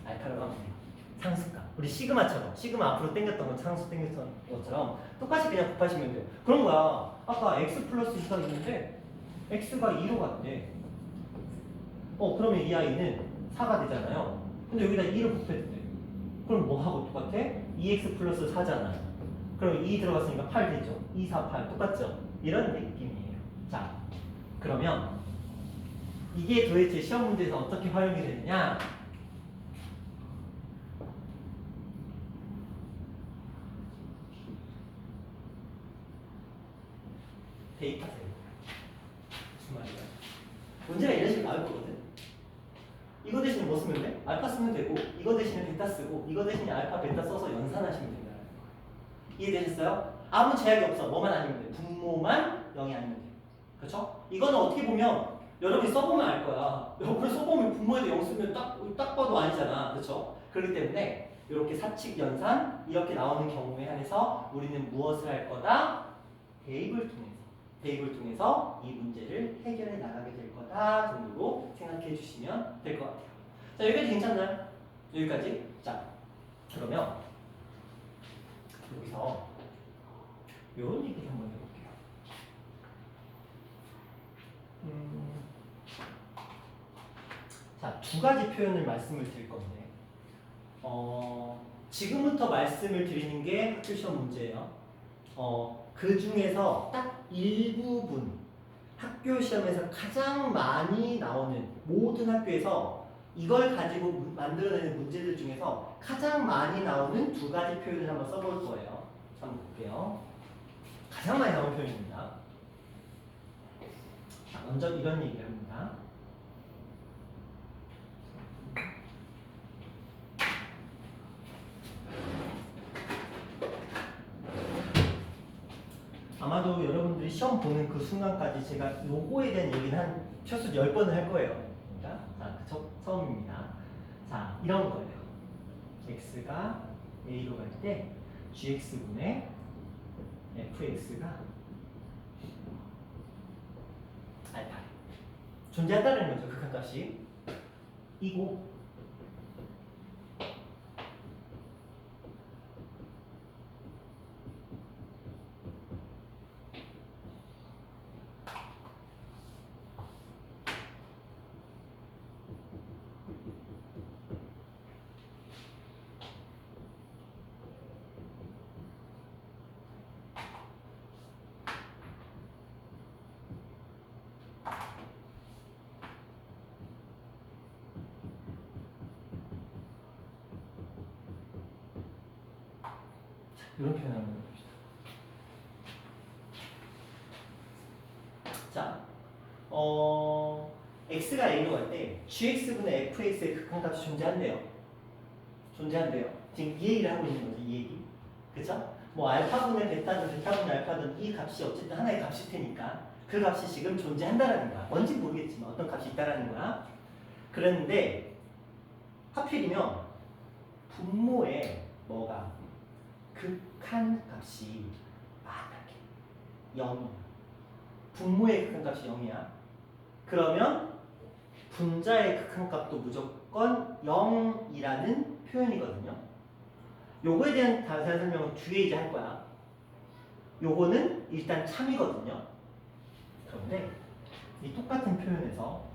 알파라고 하면 돼요. 상수값. 우리 시그마처럼, 시그마 앞으로 당겼던 거, 상수 당겼던 것처럼 똑같이 그냥 곱하시면 돼요. 그런 거야. 아까 x 플러스 2가 있는데 x가 2로 갔대. 그러면 이 아이는 4가 되잖아요. 근데 여기다 2를 곱했대. 그럼 뭐하고 똑같아? 2x 플러스 4잖아요. 그럼 2 들어갔으니까 8 되죠. 2, 4, 8 똑같죠? 이런 느낌이에요. 자, 그러면 이게 도대체 시험 문제에서 어떻게 활용이 되느냐? 대입하세요. 무슨 말이야? 문제가 이런 식으로 나올 거거든. 이거 대신에 뭐 쓰면 돼? 알파 쓰면 되고, 이거 대신에 베타 쓰고, 이거 대신에 알파, 베타 써서 연산하시면 된다는 거예요. 이해되셨어요? 아무 제약이 없어. 뭐만 아니면 돼. 분모만 0이 아니면 돼. 그렇죠? 이거는 어떻게 보면 여러분이 써보면 알 거야. 여러분이 써보면 분모에도 0 쓰면 딱 봐도 아니잖아. 그렇죠? 그렇기 때문에 이렇게 사칙 연산 이렇게 나오는 경우에 한해서 우리는 무엇을 할 거다? 대입을 통해서 이 문제를 해결해 나가게 될 거다 정도로 생각해 주시면 될 것 같아요. 자, 여기까지 괜찮나요? 여기까지? 자, 그러면 여기서 이런 얘기를 한번 해볼게요. 자, 두 가지 표현을 말씀을 드릴 건데 지금부터 말씀을 드리는 게 학교 시험 문제예요. 그 중에서 딱 일부분 학교 시험에서 가장 많이 나오는 모든 학교에서 이걸 가지고 만들어내는 문제들 중에서 가장 많이 나오는 두 가지 표현을 한번 써볼 거예요. 한번 볼게요. 가장 많이 나오는 표현입니다. 자, 먼저 이런 얘기를 합니다. 아마도 여러분들이 시험 보는 그 순간까지 제가 요거에 대한 얘기는 한 최소 10번을 할 거예요. 그러니까 자, 처음입니다. 자, 이런 거예요. x가 a로 갈 때 gx분의 fx가 알파 존재한다는 거죠. 극한값이 이고 이런 표현 한번 해봅시다. 자, x가 a로 갈 때 gx분의 fx의 극한값이 존재한대요. 존재한대요. 지금 이 얘기를 하고 있는 거죠. 이 얘기. 그쵸? 뭐 알파분의 베타든 베타분의 알파든 이 값이 어쨌든 하나의 값일 테니까 그 값이 지금 존재한다라는 거야. 뭔지 모르겠지만 어떤 값이 있다라는 거야. 그랬는데 하필이면 분모에 뭐가 극한값이 만약에 0이야. 분모의 극한값이 0이야. 그러면 분자의 극한값도 무조건 0이라는 표현이거든요. 요거에 대한 자세한 설명은 뒤에 이제 할 거야. 요거는 일단 참이거든요. 그런데 이 똑같은 표현에서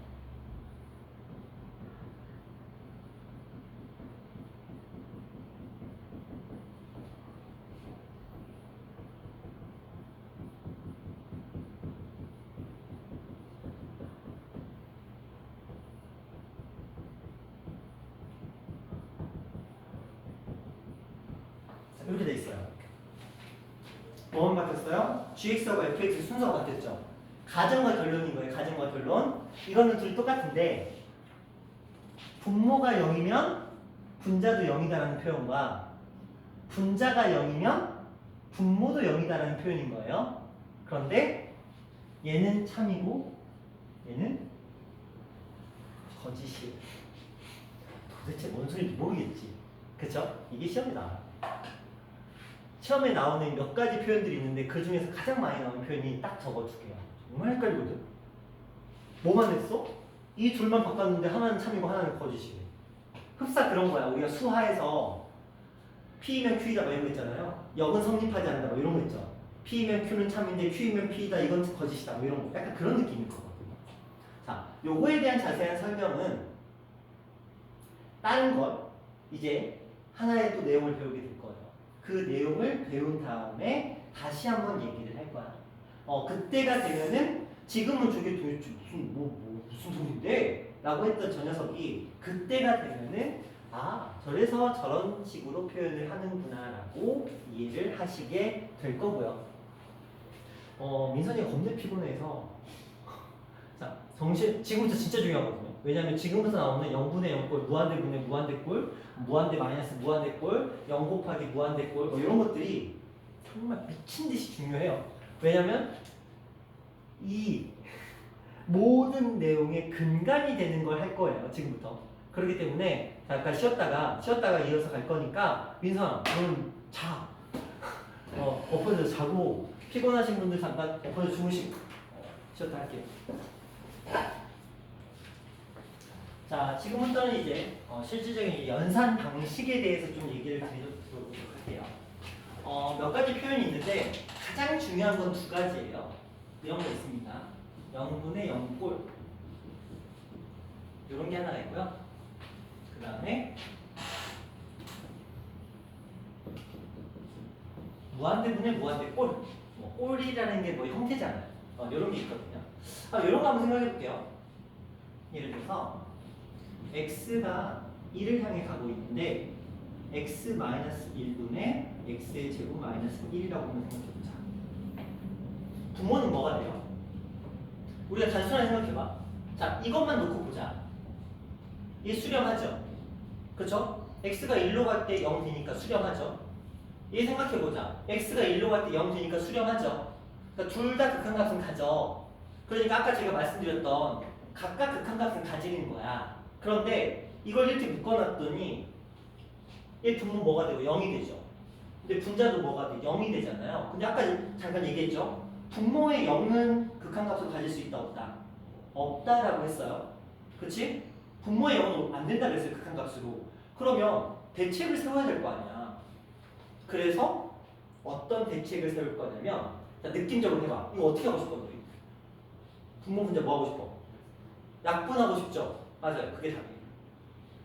이렇게 돼 있어요. 뭐만 바뀌었어요? gx하고 fx 순서가 바뀌었죠. 가정과 결론인 거예요. 가정과 결론. 이거는 둘이 똑같은데 분모가 0이면 분자도 0이다라는 표현과 분자가 0이면 분모도 0이다라는 표현인 거예요. 그런데 얘는 참이고 얘는 거짓이에요. 도대체 뭔 소리인지 모르겠지. 그쵸? 이게 시험에 나와요. 시험에 나오는 몇 가지 표현들이 있는데 그 중에서 가장 많이 나오는 표현이 딱 저거 두 개야. 정말 헷갈리거든. 뭐만 했어? 이 둘만 바꿨는데 하나는 참이고 하나는 거짓이래. 흡사 그런 거야. 우리가 수하에서 P이면 Q이다 뭐 이런 거 있잖아요. 역은 성립하지 않는다 뭐 이런 거 있죠. P이면 Q는 참인데 Q이면 P이다 이건 거짓이다 뭐 이런 거. 약간 그런 느낌일 거거든요. 자, 요거에 대한 자세한 설명은 다른 것 이제 하나의 또 내용을 배우게 될 거예요. 그 내용을 배운 다음에 다시 한번 얘기를 할 거야. 그때가 되면은 지금은 저게 도대체 무슨 소리인데? 라고 했던 저 녀석이 그때가 되면은 저래서 저런 식으로 표현을 하는구나 라고 이해를 하시게 될 거고요. 민선이가 겁나 피곤해서 자, 지금부터 진짜 중요하거든요. 왜냐면 지금부터 나오는 0분의 0꼴, 무한대분의 무한대꼴, 무한대 마이너스 무한대꼴, 0 곱하기 무한대꼴 뭐 이런 것들이 정말 미친듯이 중요해요. 왜냐면 이 모든 내용의 근간이 되는 걸 할 거예요. 지금부터. 그렇기 때문에 잠깐 쉬었다가 이어서 갈 거니까 민선아 너는 자. 엎어져 자고 피곤하신 분들 잠깐 엎어져 주무시고 쉬었다 할게요. 자, 지금부터는 이제 실질적인 연산 방식에 대해서 좀 얘기를 드리도록 할게요. 몇 가지 표현이 있는데 가장 중요한 건 두 가지예요. 이런 거 있습니다. 0분의 0꼴 이런 게 하나가 있고요. 그 다음에 무한대분의 무한대꼴 꼴이라는 게 뭐 형태잖아요. 이런 게 있거든요. 이런 거 한번 생각해 볼게요. 예를 들어서 x가 1을 향해 가고 있는데 x-1분의 x의 제곱 마이너스 1이라고 한번 생각해보자. 부모는 뭐가 돼요? 우리가 단순하게 생각해봐. 자, 이것만 놓고 보자. 얘 수렴하죠? 그쵸? x가 1로 갈 때 0 되니까 수렴하죠? 얘 생각해보자. x가 1로 갈 때 0 되니까 수렴하죠? 그러니까 둘 다 극한값은 가져. 그러니까 아까 제가 말씀드렸던 각각 극한값은 가지는 거야. 그런데 이걸 이렇게 묶어놨더니 얘 분모 뭐가 되고 0이 되죠. 근데 분자도 뭐가 돼? 0이 되잖아요. 근데 아까 잠깐 얘기했죠? 분모의 0은 극한값을 가질 수 있다 없다? 없다라고 했어요. 그치? 분모의 0은 안 된다 그랬어요. 극한값으로. 그러면 대책을 세워야 될 거 아니야. 그래서 어떤 대책을 세울 거냐면 자, 느낌적으로 해봐. 이거 어떻게 하고 싶어 너희? 분모 분자 뭐 하고 싶어? 약분하고 싶죠? 맞아요. 그게 답이에요.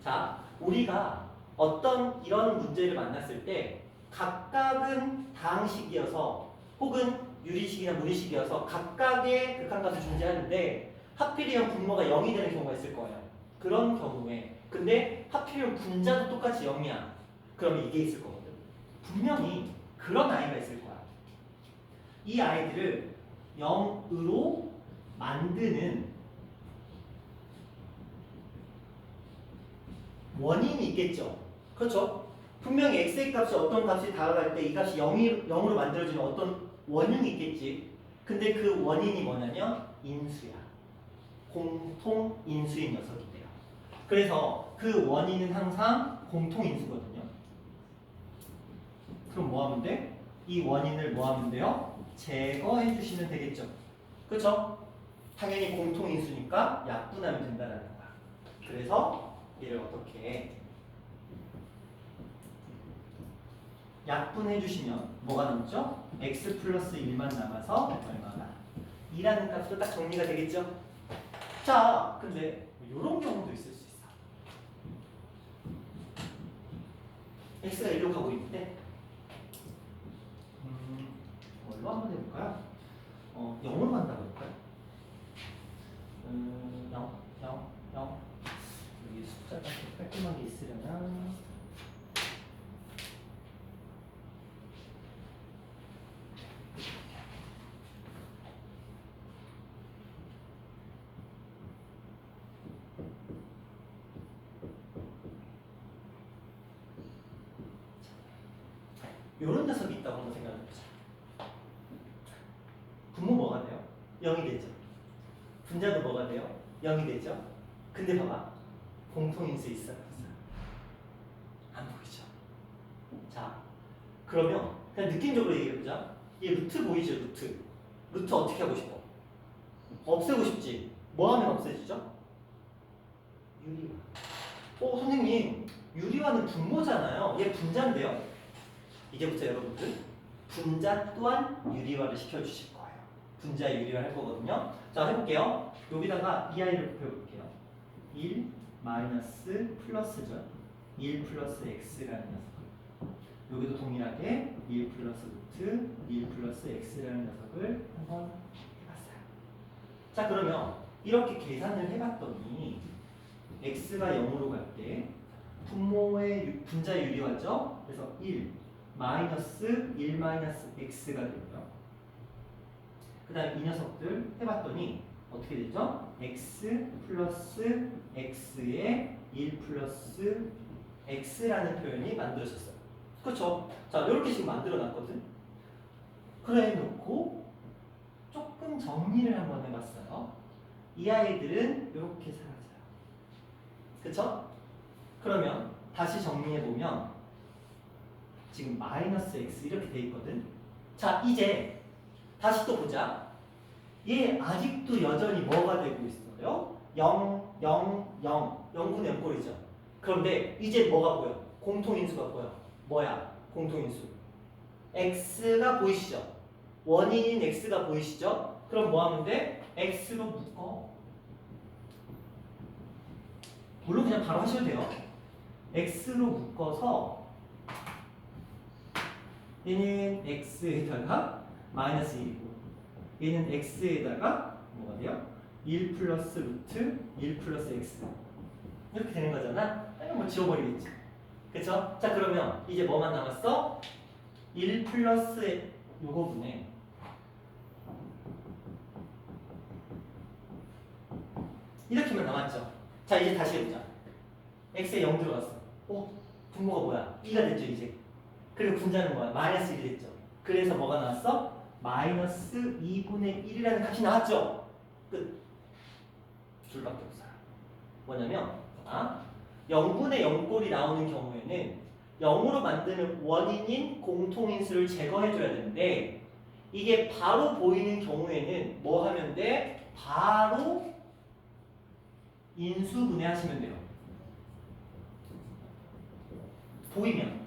자, 우리가 어떤 이런 문제를 만났을 때 각각은 다항식이어서 혹은 유리식이나 무리식이어서 각각의 극한값을 존재하는데 하필이면 분모가 0이 되는 경우가 있을 거예요. 그런 경우에 근데 하필이면 분자도 똑같이 0이야. 그러면 이게 있을 거거든. 분명히 그런 아이가 있을 거야. 이 아이들을 0으로 만드는 원인이 있겠죠. 그렇죠? 분명히 x의 값이 어떤 값이 다가갈 때 이 값이 0으로 만들어지는 어떤 원인이 있겠지. 근데 그 원인이 뭐냐면 인수야. 공통 인수인 녀석이래요. 그래서 그 원인은 항상 공통 인수거든요. 그럼 뭐 하면 돼? 이 원인을 뭐 하면 돼요? 제거해 주시면 되겠죠. 그렇죠? 당연히 공통 인수니까 약분하면 된다는 거야. 그래서 얘를 어떻게 약분해 주시면 뭐가 남죠? x 플러스 1만 남아서 얼마나? 2라는 값으로 딱 정리가 되겠죠? 자, 근데 이런 경우도 있을 수 있어. x가 1로 가고 있는데 뭘로 한번 해볼까요? 0으로 간다고 해볼까요? 0, 0, 0 여기 숫자가 깔끔하게 있으려면 이런 녀석이 있다고 한번 생각해보자. 분모 뭐가 돼요? 0이 되죠. 분자도 뭐가 돼요? 0이 되죠. 근데 봐봐. 공통인수 있어 없어? 안 보이죠? 자, 그러면 그냥 느낌적으로 얘기해보자. 얘 루트 보이죠? 루트. 루트 어떻게 하고 싶어? 없애고 싶지. 뭐 하면 없애지죠? 유리화. 선생님, 유리화는 분모잖아요. 얘 분자인데요? 이제부터 여러분들 분자 또한 유리화를 시켜주실 거예요. 분자 유리화 할 거거든요. 자, 해볼게요. 여기다가 이 아이를 곱해볼게요. 1 마이너스 플러스죠. 1 플러스 x라는 녀석. 여기도 동일하게 1 플러스 루트 1 플러스 x라는 녀석을 한번 해봤어요. 자, 그러면 이렇게 계산을 해봤더니 x가 0으로 갈 때 분모의 분자 유리화죠. 그래서 1 마이너스 1 마이너스 x가 되고요. 그 다음에 이 녀석들 해봤더니 어떻게 되죠? x 플러스 x에 1 플러스 x라는 표현이 만들어졌어요. 그렇죠? 자, 이렇게 지금 만들어놨거든. 그래 놓고 조금 정리를 한번 해봤어요. 이 아이들은 이렇게 사라져요. 그렇죠? 그러면 다시 정리해보면 지금 마이너스 x 이렇게 돼 있거든. 자, 이제 다시 또 보자. 얘 아직도 여전히 뭐가 되고 있어요? 0, 0, 0, 0분의 0꼴이죠. 그런데 이제 뭐가 보여? 공통인수가 보여. 뭐야? 공통인수. x가 보이시죠? 원인인 x가 보이시죠? 그럼 뭐 하면 돼? x로 묶어. 물론 그냥 바로 하셔도 돼요. x로 묶어서 얘는 x에다가 마이너스 1이고 얘는 x에다가 뭐가 돼요? 1 플러스 루트 1 플러스 x 이렇게 되는 거잖아. 아니 뭐 지워버리겠지. 그쵸? 자, 그러면 이제 뭐만 남았어? 1 플러스 요거 분에 이렇게만 남았죠. 자, 이제 다시 해보자. x에 0 들어갔어. 분모가 뭐야? 2가 됐죠 이제. 그리고 분자는 뭐야? 마이너스 1이 됐죠. 그래서 뭐가 나왔어? 마이너스 2분의 1이라는 값이 나왔죠. 끝. 둘밖에 없어요. 뭐냐면 0분의 0꼴이 나오는 경우에는 0으로 만드는 원인인 공통인수를 제거해줘야 되는데 이게 바로 보이는 경우에는 뭐 하면 돼? 바로 인수분해 하시면 돼요. 보이면.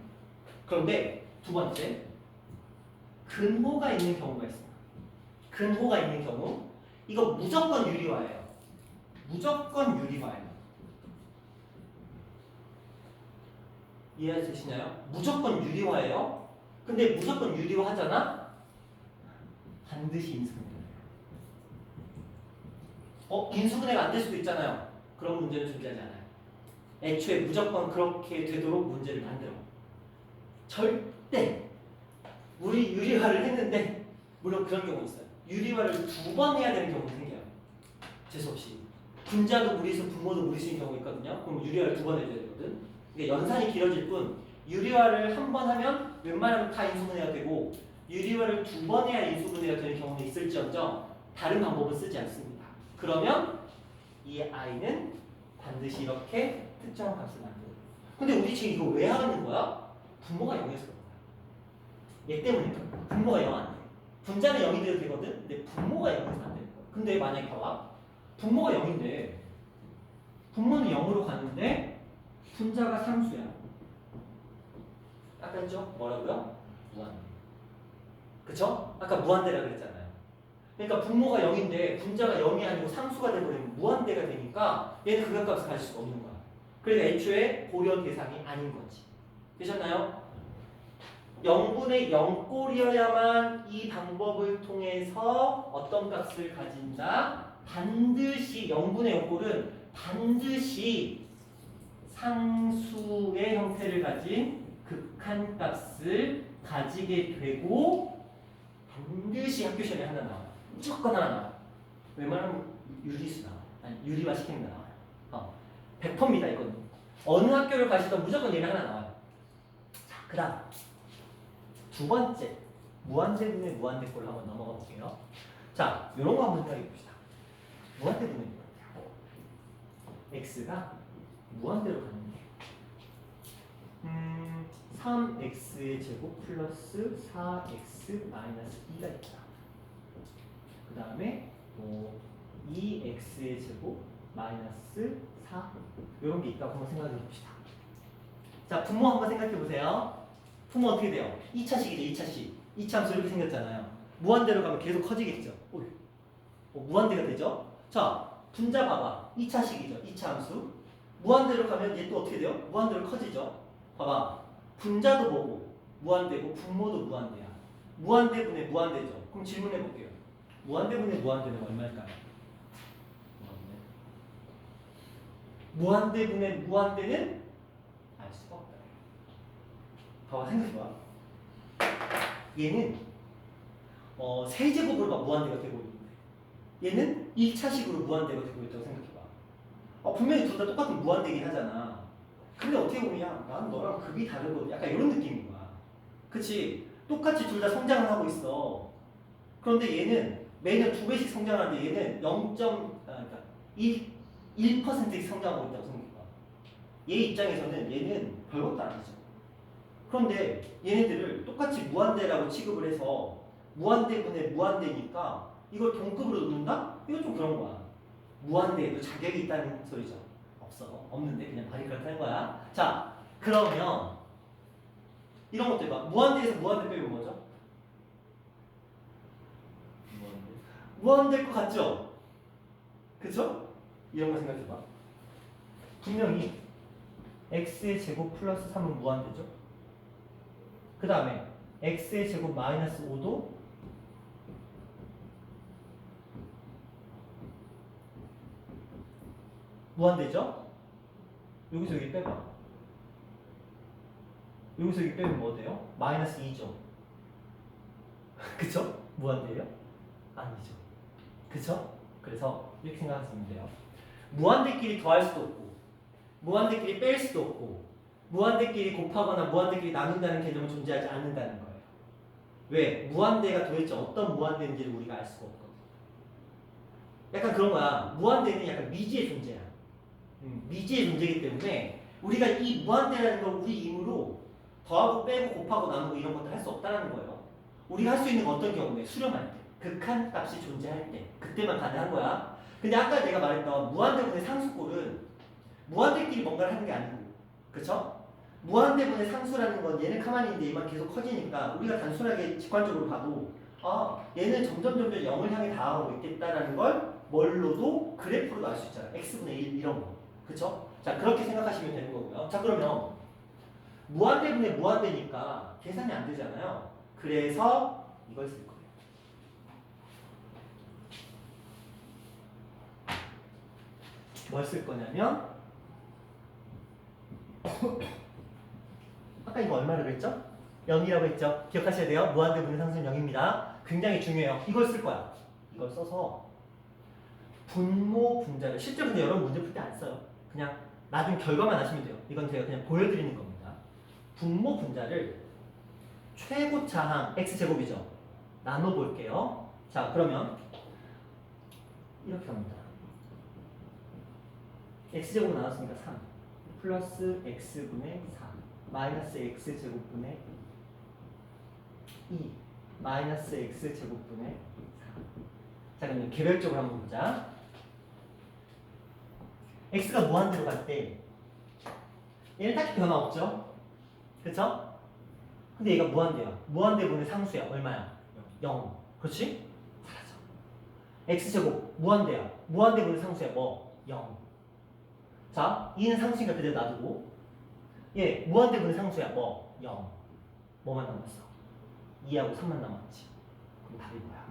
그런데 두 번째, 근호가 있는 경우가 있습니다. 근호가 있는 경우 이거 무조건 유리화예요. 무조건 유리화예요. 이해되시나요? 무조건 유리화예요. 근데 무조건 유리화하잖아? 반드시 인수분해. 인수분해가 안 될 수도 있잖아요. 그런 문제는 존재하지 않아요. 애초에 무조건 그렇게 되도록 문제를 만들어. 절대 우리 유리화를 했는데 물론 그런 경우 있어요. 유리화를 2번 해야 되는 경우가 생겨요. 재수없이. 분자도 무리수, 분모도 무리수인 경우 있거든요. 그럼 유리화를 2번 해줘야 되거든. 이게 연산이 길어질 뿐 유리화를 한 번 하면 웬만하면 다 인수분해가 되고 유리화를 2번 해야 인수분해가 되는 경우는 있을지언정 다른 방법은 쓰지 않습니다. 그러면 이 i는 반드시 이렇게 특정한 값을 만들어요. 근데 우리 지금 이거 왜 하는 거야? 분모가 0에서 그런 거야. 얘 때문에 분모가 0 안 돼. 분자는 0이 돼도 되거든? 근데 분모가 0에서 안 되는 거야. 근데 만약에 봐봐. 분모가 0인데 분모는 0으로 가는데 분자가 상수야. 아까 했죠? 뭐라고요? 무한대. 그쵸? 아까 무한대라 그랬잖아요. 그러니까 분모가 0인데 분자가 0이 아니고 상수가 돼버리면 무한대가 되니까 얘는 극한값을 가질 수가 없는 거야. 그러니까 애초에 고려 대상이 아닌 거지. 되셨나요? 0분의 0꼴이어야만 이 방법을 통해서 어떤 값을 가진다? 반드시 0분의 0꼴은 반드시 상수의 형태를 가진 극한값을 가지게 되고 반드시 학교 시험에 하나 나와요. 무조건 하나 나와요. 웬만하면 유리수 나와요. 아니 유리화 시키는 거 나와요. 100%입니다 이건. 어느 학교를 가시던 무조건 얘가 하나 나와요. 자, 그 다음 두 번째 무한대분의 무한대꼴을 한번 넘어가 볼게요. 자, 이런 거 한번 생각해 봅시다. 무한대분의 x가 무한대로 가는데 3x의 제곱 플러스 4x 마이너스 2가 있다. 그 다음에 2x의 제곱 마이너스 4 이런 게 있다고 한번 생각해 봅시다. 자, 분모 한번 생각해 보세요. 분모 어떻게 돼요? 2차식이죠, 2차식. 2차 함수 이렇게 생겼잖아요. 무한대로 가면 계속 커지겠죠. 무한대가 되죠? 자, 분자 봐봐. 2차식이죠, 2차 함수. 무한대로 가면 얘 또 어떻게 돼요? 무한대로 커지죠. 봐봐. 분자도 뭐고 무한대고 분모도 무한대야. 무한대분의 무한대죠. 그럼 질문해 볼게요. 무한대분의 무한대는 얼마일까요? 무한대분의 무한대는 알 수가 없다. 봐봐, 생각해봐. 얘는 세제곱으로 막 무한대가 되고 있는데 얘는 1차식으로 무한대가 되고 있다고 생각해봐. 분명히 둘 다 똑같은 무한대긴 하잖아. 근데 어떻게 보면 야, 나는 너랑 급이 다르거든. 약간 이런 느낌인 거야. 그치? 똑같이 둘 다 성장을 하고 있어. 그런데 얘는 매년 2배씩 성장하는데 얘는 1%씩 성장하고 있다고 생각해봐. 얘 입장에서는 얘는 별것도 아니죠. 그런데 얘네들을 똑같이 무한대라고 취급을 해서 무한대분의 무한대니까 이걸 동급으로 놓는다? 이거 좀 그런 거야. 무한대에도 자격이 있다는 소리죠. 없어. 없는데 그냥 말이 그렇다는 거야. 자, 그러면 이런 것들 봐. 무한대에서 무한대 빼면 뭐죠? 무한대일 것 같죠? 그쵸? 이런 거 생각해봐. 분명히 x의 제곱 플러스 3은 무한대죠? 그 다음에 x의 제곱 마이너스 5도 무한대죠? 여기서 여기 빼봐. 여기서 여기 빼면 뭐 돼요? 마이너스 2죠. 그쵸? 무한대예요? 아니죠. 그쵸? 그래서 이렇게 생각하시면 돼요. 무한대끼리 더할 수도 없고 무한대끼리 뺄 수도 없고 무한대끼리 곱하거나 무한대끼리 나눈다는 개념은 존재하지 않는다는 거예요. 왜? 무한대가 도대체 어떤 무한대인지를 우리가 알 수가 없거든. 약간 그런 거야. 무한대는 약간 미지의 존재야. 미지의 존재이기 때문에 우리가 이 무한대라는 걸 우리 힘으로 더하고 빼고 곱하고 나누고 이런 것도 할 수 없다는 거예요. 우리가 할 수 있는 건 어떤 경우에 수렴할 때, 극한값이 존재할 때, 그때만 가능한 거야. 근데 아까 내가 말했던 무한대분의 상수꼴은 무한대끼리 뭔가를 하는 게 아니고, 그쵸? 무한대분의 상수라는 건 얘는 가만히 있는데 얘만 계속 커지니까 우리가 단순하게 직관적으로 봐도 얘는 점점 0을 향해 다가가고 있겠다라는 걸 뭘로도 그래프로도 알 수 있잖아. x분의 1 이런 거. 그쵸? 자, 그렇게 생각하시면 되는 거고요. 자, 그러면 무한대분의 무한대니까 계산이 안 되잖아요. 그래서 이걸 쓸 거예요. 뭘 쓸 거냐면 아까 이거 얼마라고 했죠? 0이라고 했죠? 기억하셔야 돼요. 무한대분의 상수는 0입니다. 굉장히 중요해요. 이걸 쓸 거야. 이걸 써서 분모 분자를 실제로 근데 여러분 문제 풀 때 안 써요. 그냥 나중에 결과만 아시면 돼요. 이건 제가 그냥 보여드리는 겁니다. 분모 분자를 최고차항 x제곱이죠. 나눠볼게요. 자, 그러면 이렇게 합니다. x제곱 나눴으니까 3 플러스 x분의 4 마이너스 x제곱분의 2 마이너스 x제곱분의 4. 자, 그러면 개별적으로 한번 보자. x가 무한대로 갈 때 얘는 딱히 변화 없죠? 그쵸? 근데 얘가 무한대야. 무한대분의 상수야. 얼마야? 0. 그렇지? 사라져. x제곱 무한대야. 무한대분의 상수야. 뭐? 0. 자, 2는 상수니까 그대로 놔두고 얘 무한대분의 상수야. 뭐? 0. 뭐만 남았어? 2하고 3만 남았지. 그럼 답이 뭐야?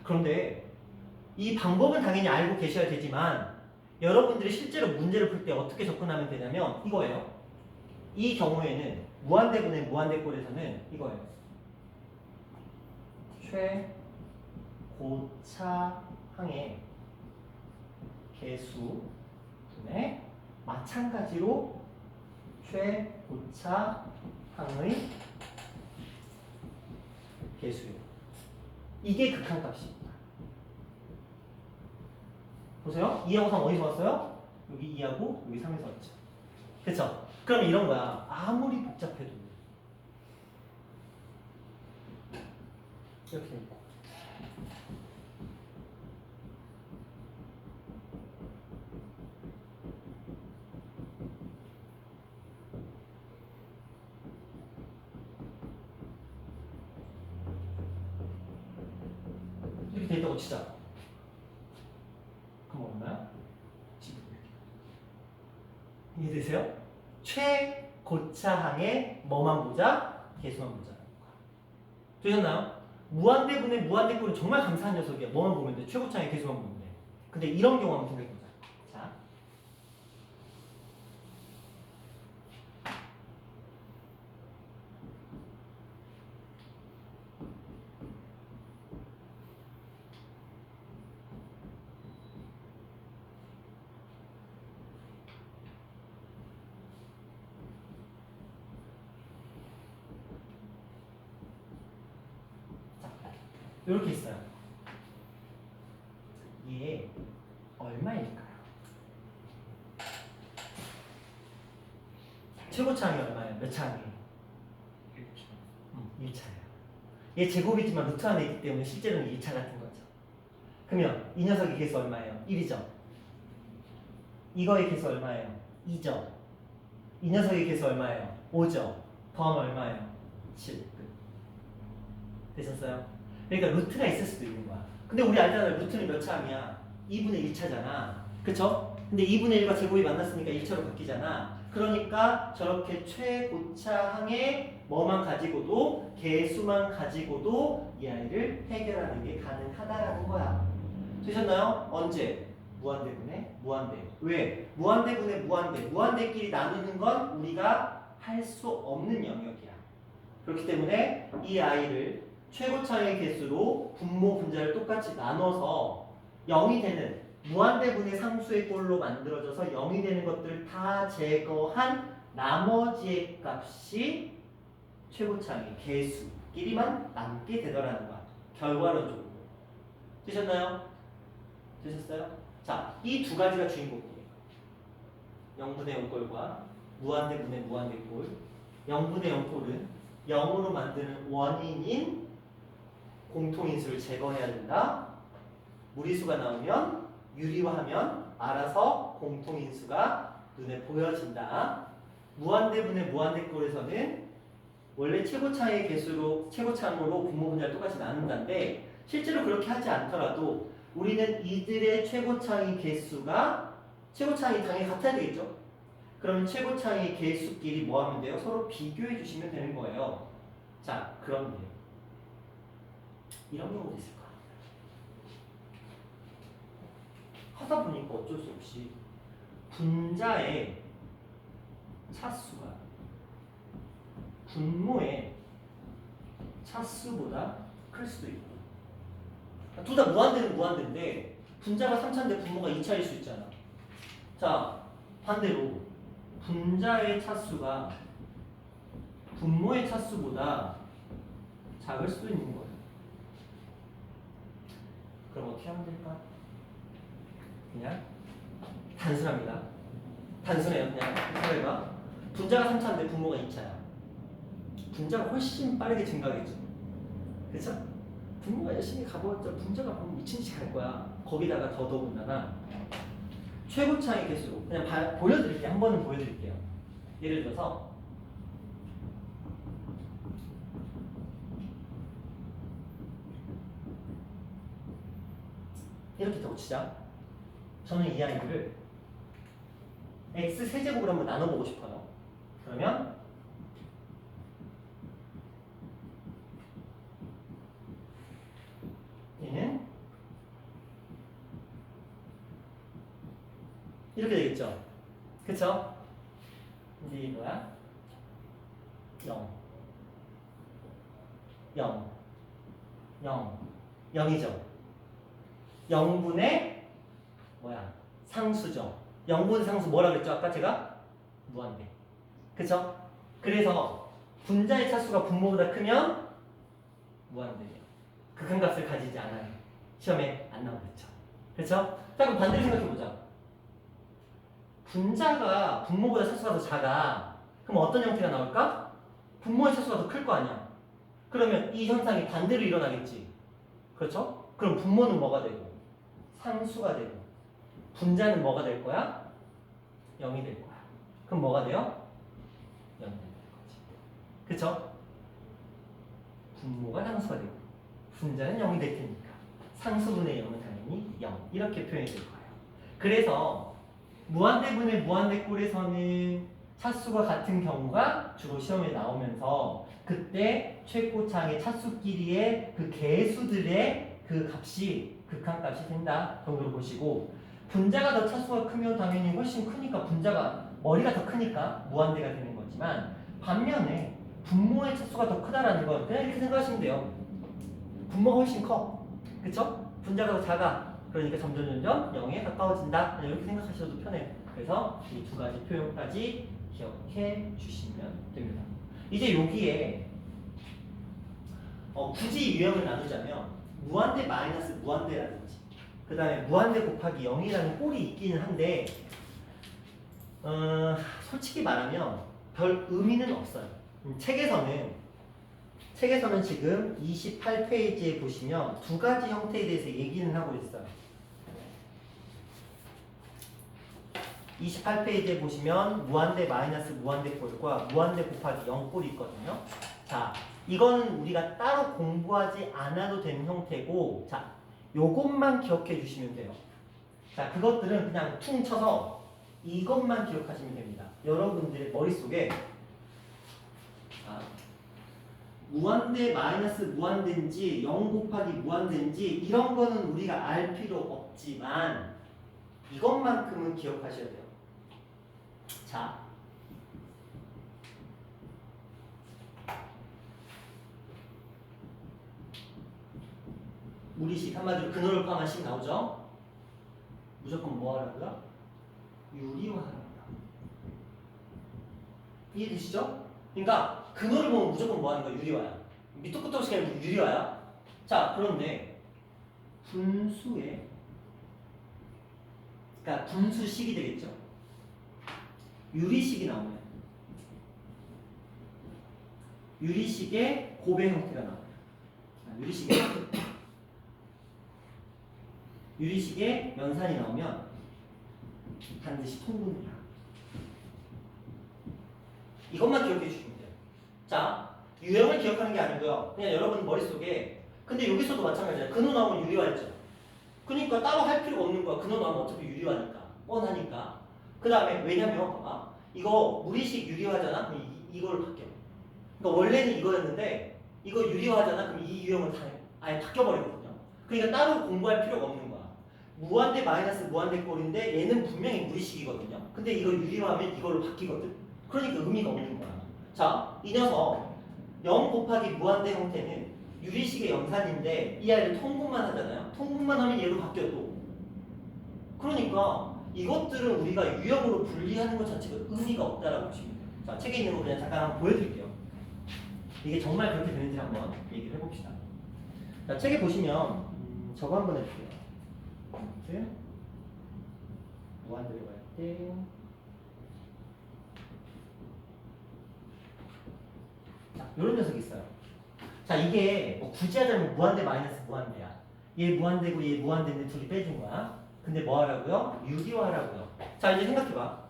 그런데 이 방법은 당연히 알고 계셔야 되지만 여러분들이 실제로 문제를 풀 때 어떻게 접근하면 되냐면 이거예요. 이 경우에는 무한대분의 무한대꼴에서는 이거예요. 최고차항의 개수분의 마찬가지로 최고차항의 개수예요. 이게 극한값입니다. 보세요. 2하고 3 어디서 왔어요? 여기 2하고 여기 3에서 왔죠. 그쵸? 그럼 이런 거야. 아무리 복잡해도 이렇게 돼 있고 이렇게 돼 있다고 치자. 그럼 얼마야? 이해되세요? 최고차항의 뭐만 보자? 개수만 보자. 되셨나요? 무한대분의 무한대꼴은 정말 감사한 녀석이야. 뭐만 보면 돼? 최고차항의 개수만 보면 돼. 근데 이런 경우 한번 생각해보자. 자, 이렇게 있어요. 얘 얼마일까요? 최고차항이 얼마예요? 몇 차항이에요? 1차예요. 얘 제곱이지만 루트 안에 있기 때문에 실제로는 1차 같은 거죠. 그러면 이 녀석의 개수 얼마예요? 1이죠. 이거의 개수 얼마예요? 2죠. 이 녀석의 개수 얼마예요? 5죠. 더하면 얼마예요? 7. 되셨어요? 그러니까 루트가 있을 수도 있는 거야. 근데 우리 알잖아요. 루트는 몇 차항이야? 2분의 1차잖아. 그쵸? 근데 2분의 1과 제곱이 만났으니까 1차로 바뀌잖아. 그러니까 저렇게 최고차항의 뭐만 가지고도 개수만 가지고도 이 아이를 해결하는 게 가능하다라는 거야. 되셨나요? 언제? 무한대분의 무한대. 왜? 무한대분의 무한대. 무한대끼리 나누는 건 우리가 할 수 없는 영역이야. 그렇기 때문에 이 아이를 최고차의 개수로 분모 분자를 똑같이 나눠서 0이 되는 무한대분의 상수의 꼴로 만들어져서 0이 되는 것들을 다 제거한 나머지의 값이 최고차의 개수끼리만 남게 되더라는 거야. 결과론적으로. 되셨나요? 되셨어요? 자, 이 두 가지가 주인공이에요. 0분의 5꼴과 무한대분의 무한대꼴 0분의 0꼴은 0으로 만드는 원인인 공통인수를 제거해야 된다. 무리수가 나오면 유리화하면 알아서 공통인수가 눈에 보여진다. 무한대분의 무한대꼴에서는 원래 최고차의 개수로 최고차항으로 분모 분자를 똑같이 나눈다는데 실제로 그렇게 하지 않더라도 우리는 이들의 최고차항의 개수가 최고차항이 당연히 같아야 되겠죠. 그러면 최고차항의 개수끼리 뭐 하면 돼요? 서로 비교해 주시면 되는 거예요. 자, 그런데 이런 경우도 있을 거야. 하다 보니까 어쩔 수 없이 분자의 차수가 분모의 차수보다 클 수도 있고 둘 다 무한대는 무한대인데 분자가 3차인데 분모가 2차일 수 있잖아. 자, 반대로 분자의 차수가 분모의 차수보다 작을 수도 있는 거예요. 그럼 어떻게 하면 될까? 그냥 단순합니다. 단순해요. 그냥 생각해봐. 분자가 3차인데 분모가 2차야. 분자가 훨씬 빠르게 증가하겠죠. 그쵸? 분모가 열심히 가봤자 분자가 보면 미친 듯이 갈 거야. 거기다가 더더군다나 최고차의 개수로 그냥 보여드릴게요. 한 번은 보여드릴게요. 예를 들어서 이렇게 적고 치자. 저는 이 아이들을 x 세제곱으로 한번 나눠보고 싶어요. 그러면 얘는 이렇게 되겠죠. 그쵸? 이제 이거야 0 0 0 0이죠. 0분의 뭐야? 상수죠. 0분 상수 뭐라 그랬죠? 아까 제가? 무한대. 그쵸? 그래서 분자의 차수가 분모보다 크면 무한대예요. 극한값을 가지지 않아요. 시험에 안 나오겠죠. 그쵸? 자, 그럼 반대로 생각해보자. 분자가 분모보다 차수가 더 작아. 그럼 어떤 형태가 나올까? 분모의 차수가 더 클 거 아니야. 그러면 이 현상이 반대로 일어나겠지. 그렇죠? 그럼 분모는 뭐가 되고? 상수가 되고. 분자는 뭐가 될 거야? 0이 될 거야. 그럼 뭐가 돼요? 0이 되는 거지. 그쵸? 분모가 상수가 되고 분자는 0이 될 테니까 상수분의 0은 당연히 0 이렇게 표현이 될 거예요. 그래서 무한대분의 무한대꼴에서는 차수가 같은 경우가 주로 시험에 나오면서 그때 최고차항의 차수끼리의 그 개수들의 그 값이 극한값이 된다 정도로 보시고 분자가 더 차수가 크면 당연히 훨씬 크니까 분자가 머리가 더 크니까 무한대가 되는 거지만 반면에 분모의 차수가 더 크다라는 건 그냥 이렇게 생각하시면 돼요. 분모가 훨씬 커. 그쵸? 분자가 더 작아. 그러니까 점점 0에 가까워진다. 이렇게 생각하셔도 편해요. 그래서 이 두 가지 표현까지 기억해 주시면 됩니다. 이제 여기에 굳이 유형을 나누자면 무한대 마이너스 무한대라든지 그 다음에 무한대 곱하기 0이라는 꼴이 있기는 한데 솔직히 말하면 별 의미는 없어요. 책에서는 지금 28페이지에 보시면 두 가지 형태에 대해서 얘기는 하고 있어요. 28페이지에 보시면 무한대 마이너스 무한대 꼴과 무한대 곱하기 0 꼴이 있거든요. 자, 이거는 우리가 따로 공부하지 않아도 되는 형태고, 자, 요것만 기억해 주시면 돼요. 자, 그것들은 그냥 퉁 쳐서 이것만 기억하시면 됩니다. 여러분들의 머릿속에 무한대 마이너스 무한대인지 0 곱하기 무한대인지 이런 거는 우리가 알 필요 없지만 이것만큼은 기억하셔야 돼요. 자, 무리식 한마디로 근호를 포함한 식 나오죠? 무조건 뭐 하라고요? 유리화하라고요. 이해되시죠? 그러니까 근호를 보면 무조건 뭐 하는 거야? 유리화야. 밑도 끝도 없이 그냥 유리화야. 자, 그런데 분수에 그러니까 분수식이 되겠죠. 유리식이 나오면 유리식의 고배 형태가 나와요. 유리식의 연산이 나오면 반드시 통분해라. 이것만 기억해 주시면 돼요. 자, 유형을 기억하는 게 아니고요. 그냥 여러분 머릿속에 근데 여기서도 마찬가지야. 근호 나오면 유리화했죠. 그러니까 따로 할 필요가 없는 거야. 근호 나오면 어차피 유리화니까. 뻔하니까. 그 다음에 왜냐면 봐봐. 이거 무리식 유리화잖아? 그럼 이걸 바뀌어. 그러니까 원래는 이거였는데 이거 유리화하잖아? 그럼 이 유형은 다 아예 바뀌어버리거든요. 그러니까 따로 공부할 필요가 없는 거야. 무한대 마이너스 무한대 꼴인데 얘는 분명히 무리식이거든요. 근데 이걸 유리화하면 이걸로 바뀌거든. 그러니까 의미가 없는 거야. 자, 이 녀석 0 곱하기 무한대 형태는 유리식의 연산인데 이 아이를 통분만 하잖아요. 통분만 하면 얘로 바뀌어도. 그러니까 이것들은 우리가 유형으로 분리하는 것 자체가 의미가 없다라고 보시면 돼요. 자, 책에 있는 거 그냥 잠깐 한번 보여드릴게요. 이게 정말 그렇게 되는지 한번 얘기를 해봅시다. 자, 책에 보시면 저거 한번 해볼게요. 무한 들어갈 때 자, 요런 녀석이 있어요. 자, 이게 뭐 굳이 하자면 무한대 마이너스 무한대야. 얘 무한대고 얘 무한대인데 둘이 빼준 거야. 근데 뭐 하라고요? 유리화하라고요. 자, 이제 생각해봐.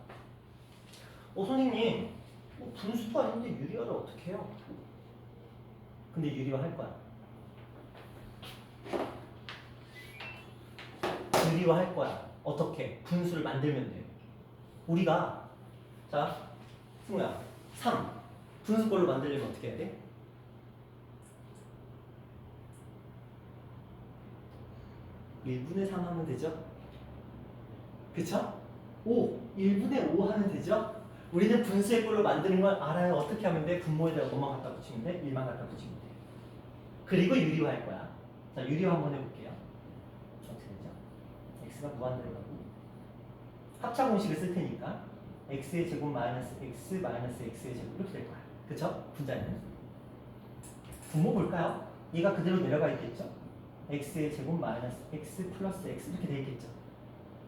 선생님, 뭐 분수도 아닌데 유리화를 어떻게 해요? 근데 유리화 할 거야. 유리화 할 거야. 어떻게? 분수를 만들면 돼. 우리가 자, 승우야, 3 분수꼴로 만들려면 어떻게 해야 돼? 1분의 3 하면 되죠? 그쵸? 1분의 5 하면 되죠? 우리는 분수의 꼴로 만드는 걸 알아요. 어떻게 하면 돼? 분모에다가 뭐만 갖다 붙이면 돼? 1만 갖다 붙이면 돼. 그리고 유리화 할 거야. 자, 유리화 한번 해볼게요. 어떻게 되죠? x가 무한대로 가고 합차 공식을 쓸 테니까 x의 제곱 마이너스 x 마이너스 x의 제곱 이렇게 될 거야. 그쵸? 분자는 분모 볼까요? 얘가 그대로 내려가 있겠죠? x의 제곱 마이너스 x 플러스 x 이렇게 돼 있겠죠?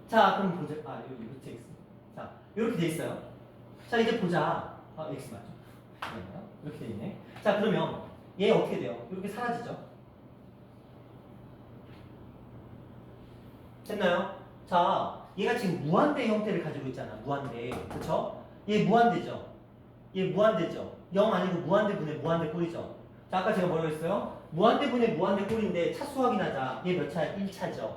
자, 그럼 보자. 여기 루트 x. 자, 이렇게 돼 있어요. 자, 이제 보자. x 맞죠? 이렇게 돼 있네. 자, 그러면 얘 어떻게 돼요? 이렇게 사라지죠? 됐나요? 자, 얘가 지금 무한대 형태를 가지고 있잖아. 무한대. 그쵸? 얘 무한대죠? 얘 무한대죠? 0 아니고 무한대분의 무한대 꼴이죠? 자, 아까 제가 뭐라고 했어요? 무한대분의 무한대 꼴인데 차수 확인하자. 얘 몇 차야? 1차죠.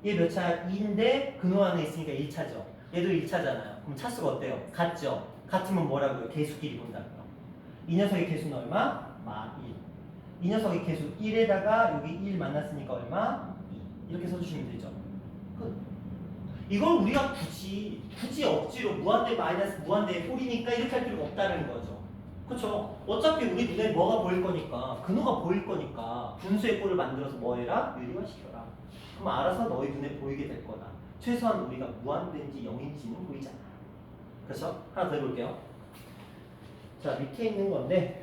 얘 몇 차야? 2인데 근호 안에 있으니까 1차죠. 얘도 1차잖아요. 그럼 차수가 어때요? 같죠? 같으면 뭐라고요? 계수끼리 본다고요. 이 녀석의 계수는 얼마? 마 1. 이 녀석의 계수 1에다가 여기 1 만났으니까 얼마? 2. 이렇게 써주시면 되죠. 이걸 우리가 굳이 억지로 무한대 마이너스 무한대의 꼴이니까 이렇게 할 필요가 없다는 거죠. 그렇죠? 어차피 우리 눈에 뭐가 보일 거니까 근호가 보일 거니까 분수의 꼴을 만들어서 뭐 해라? 유리화시켜라. 그럼 알아서 너희 눈에 보이게 될 거다. 최소한 우리가 무한대인지 0인지는 보이잖아. 그렇죠? 하나 더 해볼게요. 자, 밑에 있는 건데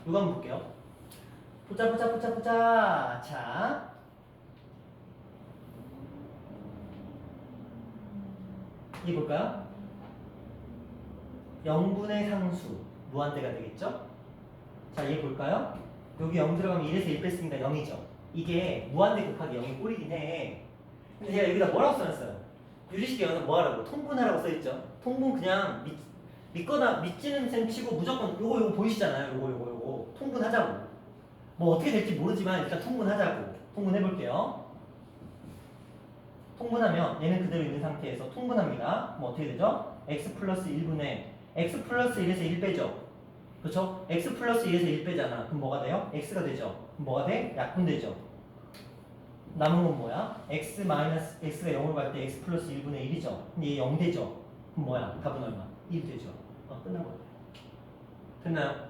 이거 한번 볼게요. 보자. 자, 이게 볼까요? 0분의 상수 무한대가 되겠죠? 자, 얘 볼까요? 여기 0 들어가면 1에서 1 뺐으니까 0이죠. 이게 무한대 곱하기 0이 꼴이긴 해. 근데 제가 여기다 뭐라고 써놨어요? 유리식의 연산 뭐하라고? 통분하라고 써있죠? 통분 그냥 믿거나 믿지는 셈 치고 무조건 요거 보이시잖아요. 요거 통분하자고. 뭐 어떻게 될지 모르지만 일단 통분하자고. 통분해볼게요. 통분하면 얘는 그대로 있는 상태에서 통분합니다. 뭐 어떻게 되죠? x 플러스 1분의 x 플러스 1에서 1 빼죠. 그렇죠? x 플러스 1에서 1 빼잖아. 그럼 뭐가 돼요? x가 되죠. 그럼 뭐가 돼? 약분되죠. 남은 건 뭐야? x 마이너스 x가 0으로 갈 때 x 플러스 1분의 1이죠. 근데 얘 0 되죠. 그럼 뭐야? 답은 얼마? 1 되죠. 끝나버려. 됐나요?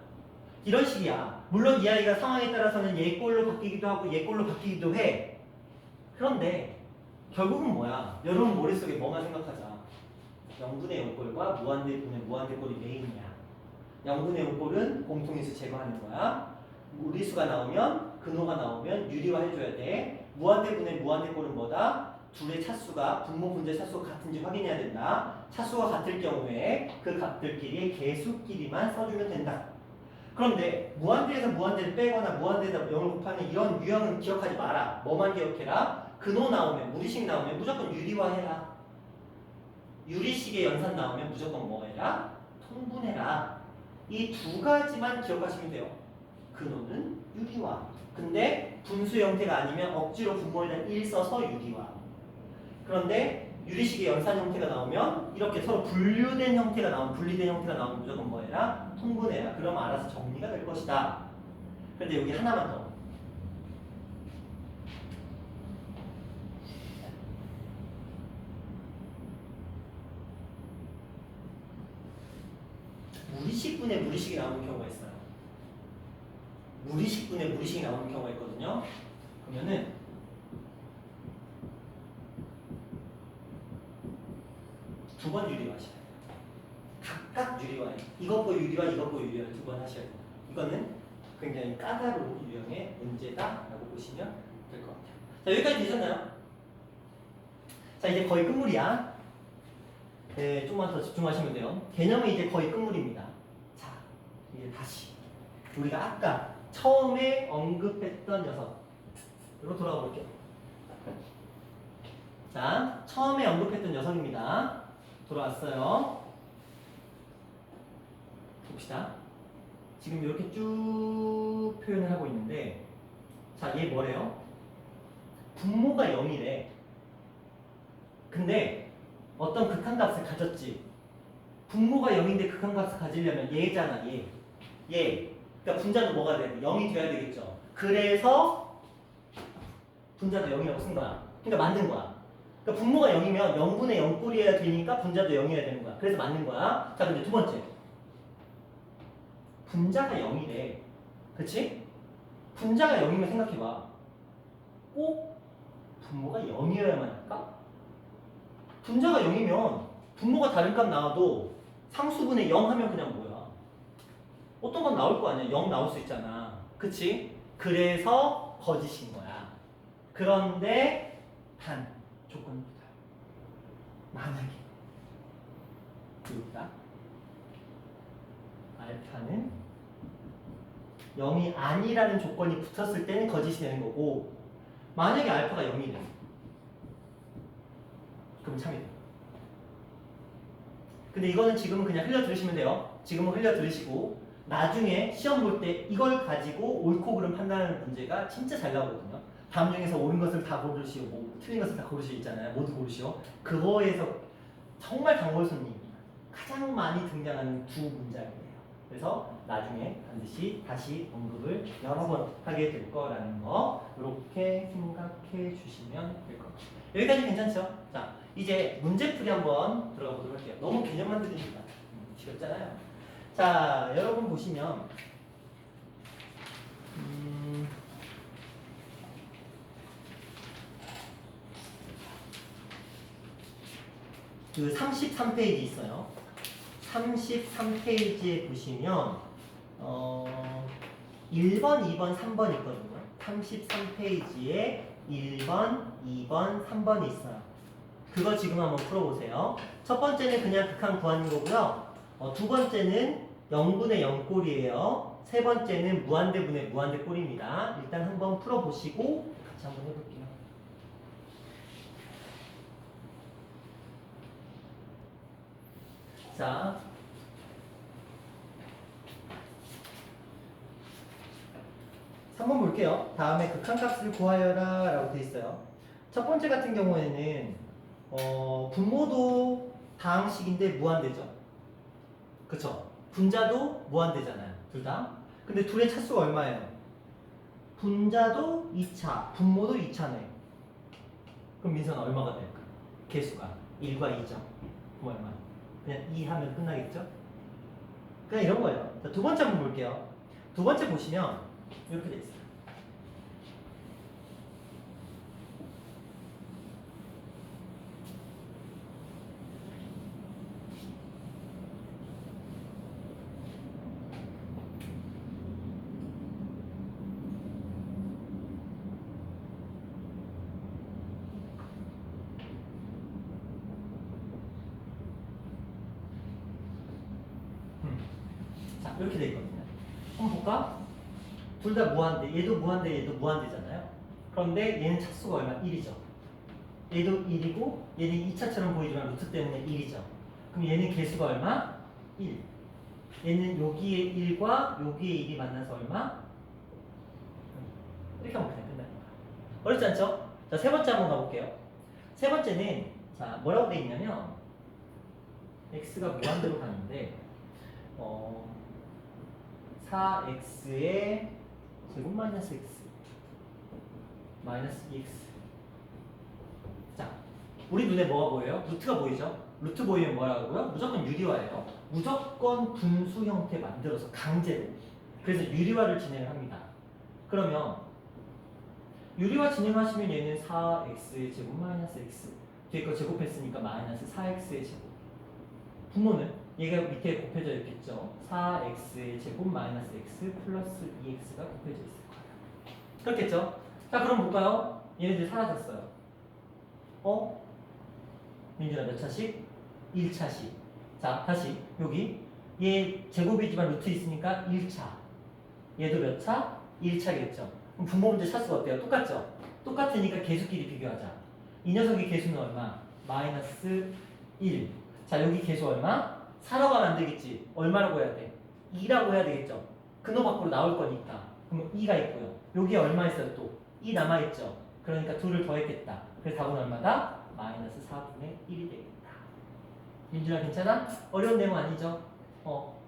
이런 식이야. 물론 이 아이가 상황에 따라서는 얘 꼴로 바뀌기도 하고 얘 꼴로 바뀌기도 해. 그런데 결국은 뭐야? 여러분 머릿속에 뭐만 생각하자. 0분의 0꼴과 무한대분의 무한대 꼴이 메인이야. 0분의 0꼴은 공통인수 제거하는 거야. 무리수가 나오면 근호가 나오면 유리화 해줘야 돼. 무한대분의 무한대꼴은 뭐다? 둘의 차수가 분모 분자 차수가 같은지 확인해야 된다. 차수가 같을 경우에 그 값들끼리 개수끼리만 써주면 된다. 그런데 무한대에서 무한대를 빼거나 무한대에다 0을 곱하는 이런 유형은 기억하지 마라. 뭐만 기억해라? 근호 나오면 무리식 나오면 무조건 유리화해라. 유리식의 연산 나오면 무조건 뭐 해라? 통분해라. 이 두 가지만 기억하시면 돼요. 근호는 유리화. 근데 분수 형태가 아니면 억지로 분모에다 1 써서 유리화. 그런데 유리식의 연산 형태가 나오면 이렇게 서로 분류된 형태가 나오면 분리된 형태가 나오면 무조건 뭐 해라? 통분해라. 그럼 알아서 정리가 될 것이다. 그런데 여기 하나만 더. 무리식분의 무리식이 나오는 경우가 있어요. 무리식분의 무리식이 나오는 경우가 있거든요. 그러면은 두 번 유리화하셔야 돼요. 각각 유리화해요. 이것도 유리화, 이것도 유리화 두 번 하셔야 돼요. 이거는 굉장히 까다로운 유형의 문제다라고 보시면 될 것 같아요. 자, 여기까지 되셨나요? 자, 이제 거의 끝물이야. 네, 좀만 더 집중하시면 돼요. 개념은 이제 거의 끝물입니다. 자, 이제 다시 우리가 아까 처음에 언급했던 녀석으로 돌아가 볼게요. 자, 처음에 언급했던 녀석입니다. 돌아왔어요. 봅시다. 지금 이렇게 쭉 표현을 하고 있는데, 자, 얘 뭐래요? 분모가 0이래. 근데 어떤 극한값을 가졌지. 분모가 0인데 극한값을 가지려면 얘잖아, 얘. 얘. 그러니까 분자도 뭐가 돼? 0이 돼야 되겠죠. 그래서 분자도 0이라고 쓴 거야. 그러니까 만든 거야. 그러니까 분모가 0이면 0분의 0꼴이어야 되니까 분자도 0이어야 되는 거야. 그래서 맞는 거야. 자, 근데 두 번째. 분자가 0이래. 그치? 분자가 0이면 생각해봐. 꼭 분모가 0이어야만 할까? 분자가 0이면 분모가 다른 값 나와도 상수분의 0 하면 그냥 뭐야? 어떤 건 나올 거 아니야. 0 나올 수 있잖아. 그치? 그래서 거짓인 거야. 그런데 단 조건이 붙어요. 만약에 여기다 알파는 0이 아니라는 조건이 붙었을 때는 거짓이 되는 거고, 만약에 알파가 0이래. 그럼 참이돼. 근데 이거는 지금은 그냥 흘려 들으시면 돼요. 지금은 흘려 들으시고 나중에 시험 볼 때 이걸 가지고 옳고 그름 판단하는 문제가 진짜 잘 나오거든요. 다음 중에서 옳은 것을 다 고르시오, 뭐 틀린 것을 다 고르시오 있잖아요. 모두 고르시오. 그거에서 정말 단골 손님이 가장 많이 등장하는 두 문장이에요. 그래서 나중에 반드시 다시 언급을 여러 번 하게 될 거라는 거 이렇게 생각해 주시면 될 것 같아요. 여기까지 괜찮죠? 자, 이제 문제풀이 한번 들어가 보도록 할게요. 너무 개념만 들으니까 지겹잖아요. 자, 여러분 보시면 그 33페이지 있어요. 33페이지에 보시면 1번, 2번, 3번 있거든요. 33페이지에 1번, 2번, 3번이 있어요. 그거 지금 한번 풀어보세요. 첫 번째는 그냥 극한 구하는 거고요. 두 번째는 0분의 0꼴이에요. 세 번째는 무한대분의 무한대꼴입니다. 일단 한번 풀어보시고 같이 한번 해볼게요. 자, 한번 볼게요. 다음에 극한값을 구하여라 라고 돼 있어요. 첫 번째 같은 경우에는 분모도 다항식인데 무한대죠. 그쵸? 분자도 무한대잖아요. 둘 다. 근데 둘의 차수가 얼마예요? 분자도 2차, 분모도 2차네. 그럼 민서는 얼마가 될까? 개수가 1과 2죠. 그럼 얼마? 그냥 2 하면 끝나겠죠? 그냥 이런 거예요. 자, 두 번째 한번 볼게요. 두 번째 보시면 이렇게 돼 있어요. 자, 이렇게 돼 있거든요. 한번 볼까? 둘 다 무한대. 얘도 무한대, 얘도 무한대잖아요. 그런데 얘는 차수가 얼마? 1이죠. 얘도 1이고 얘는 2차처럼 보이지만 루트 때문에 1이죠. 그럼 얘는 개수가 얼마? 1. 얘는 여기에 1과 여기에 1이 만나서 얼마? 이렇게 하면 그냥 끝나는 거야. 어렵지 않죠? 자, 세 번째 한번 가볼게요. 세 번째는 자 뭐라고 돼 있냐면 x가 무한대로 가는데 4x의 제곱 마이너스 x 마이너스 2x. 자, 우리 눈에 뭐가 보여요? 루트가 보이죠? 루트 보이면 뭐라고요? 무조건 유리화예요. 무조건 분수 형태 만들어서 강제로. 그래서 유리화를 진행을 합니다. 그러면 유리화 진행하시면 얘는 4x의 제곱 마이너스 x 뒤에 거 제곱했으니까 마이너스 4x의 제곱. 분모는 얘가 밑에 곱해져 있겠죠. 4x의 제곱 마이너스 x 플러스 2x가 곱해져 있을 거예요. 그렇겠죠? 자, 그럼 볼까요? 얘네들 사라졌어요. 민준아 몇 차씩? 1차씩. 자, 다시 여기 얘 제곱이지만 루트 있으니까 1차. 얘도 몇 차? 1차겠죠. 그럼 분모 문제 차수가 어때요? 똑같죠? 똑같으니까 계수끼리 비교하자. 이 녀석의 계수는 얼마? 마이너스 1. 자, 여기 계수 얼마? 4라고 하면 안 되겠지. 얼마라고 해야 돼? 2라고 해야 되겠죠. 근호 밖으로 나올 거니까. 그럼 2가 있고요. 여기 얼마 있어요 또? 2 남아있죠. 그러니까 2를 더했겠다. 그래서 답은 얼마다? 마이너스 4분의 1이 되겠다. 민준아 괜찮아? 어려운 내용 아니죠?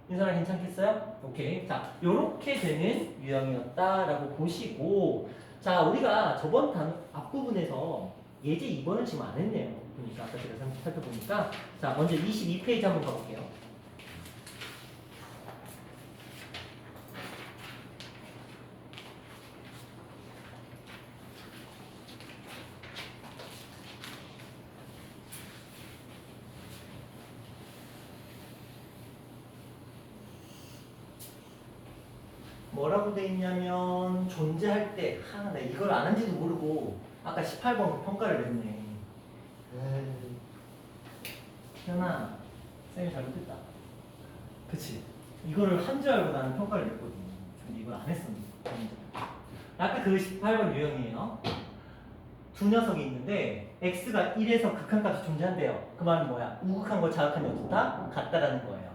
민준아 괜찮겠어요? 오케이. 자, 요렇게 되는 유형이었다라고 보시고, 자, 우리가 저번 앞부분에서 예제 2번을 지금 안 했네요. 보니까 아까 제가 살펴보니까, 자, 먼저 22페이지 한번 가볼게요. 뭐라고 돼 있냐면 존재할 때 나 이걸 안 한지도 모르고 아까 18번 평가를 냈네. 현아 쌤이 잘못했다. 그치? 이거를 한 줄 알고 나는 평가를 냈거든. 근데 이걸 안 했었는데. 아까 그 18번 유형이에요. 두 녀석이 있는데 x가 1에서 극한값이 존재한대요. 그 말은 뭐야? 우극한 거 자극한 거 다 같다라는 거예요.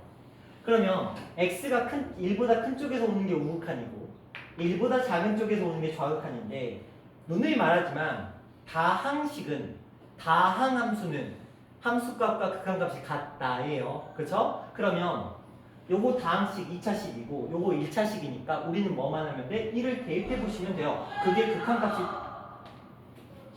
그러면 x가 1보다 큰 쪽에서 오는 게 우극한이고 1보다 작은 쪽에서 오는 게 좌극한인데 누누이 말하지만 다항함수는 함수값과 극한값이 같다예요. 그렇죠? 그러면 요거 다항식 2차식이고 요거 1차식이니까 우리는 뭐만 하면 돼? 1을 대입해 보시면 돼요. 그게 극한값이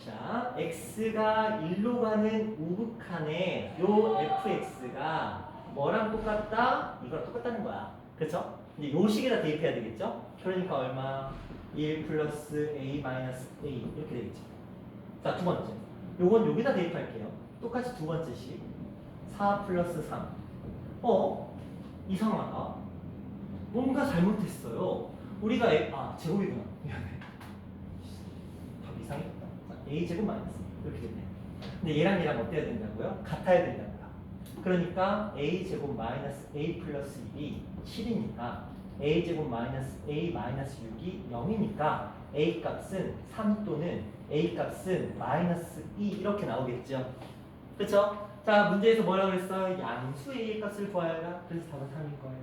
자, x가 1로 가는 우극한에 요 fx가 뭐랑 똑같다? 이거랑 똑같다는 거야. 그렇죠? 이제 요 식에다 대입해야 되겠죠? 그러니까 얼마? 1 플러스 a 마이너스 a 이렇게 되겠죠. 자, 두 번째. 요건 여기다 대입할게요. 똑같이 두 번째 식. 4 플러스 3. 이상하다. 뭔가 잘못했어요. 우리가 제곱이구나. 미안해. 답 이상했다. 자, a 제곱 마이너스 이렇게 됐네. 근데 얘랑 얘랑 어때야 된다고요? 같아야 된다고요. 그러니까 a 제곱 마이너스 a 플러스 1이 7이니까 a 제곱 마이너스 a 마이너스 6이 0이니까 a 값은 3 또는 a 값은 마이너스 2 이렇게 나오겠죠. 그렇죠? 자, 문제에서 뭐라고 그랬어요? 양수 a 값을 구하여라. 그래서 답은 3일 거예요.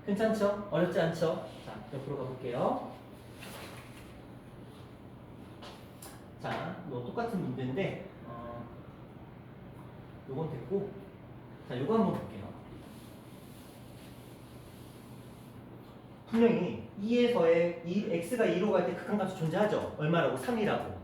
괜찮죠? 어렵지 않죠? 자, 옆으로 가볼게요. 자, 뭐 똑같은 문제인데 요건 됐고, 자, 요거 한번 볼게요. 분명히 2에서의 x가 2로 갈 때 극한값이 존재하죠. 얼마라고? 3이라고.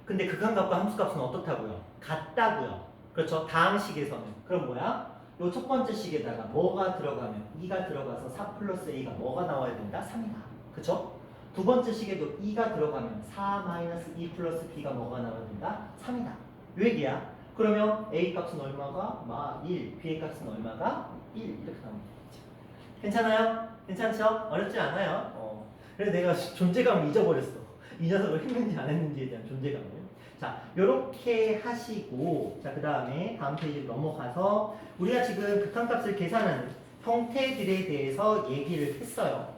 근데 극한값과 함수값은 어떻다고요? 같다고요. 그렇죠? 다항식에서는. 그럼 뭐야? 요 첫 번째 식에다가 뭐가 들어가면 2가 들어가서 4 플러스 a가 뭐가 나와야 된다? 3이다. 그렇죠? 두 번째 식에도 2가 들어가면 4 마이너스 2 플러스 b가 뭐가 나와야 된다? 3이다. 요 얘기야. 그러면 a 값은 얼마가? 1. b의 값은 얼마가? 1. 이렇게 나오면 되겠죠. 괜찮아요? 괜찮죠? 어렵지 않아요. 그래서 내가 존재감을 잊어버렸어. 이 녀석을 했는지 안 했는지에 대한 존재감을. 자, 요렇게 하시고, 자, 그 다음에 다음 페이지로 넘어가서 우리가 지금 극한값을 계산하는 형태들에 대해서 얘기를 했어요.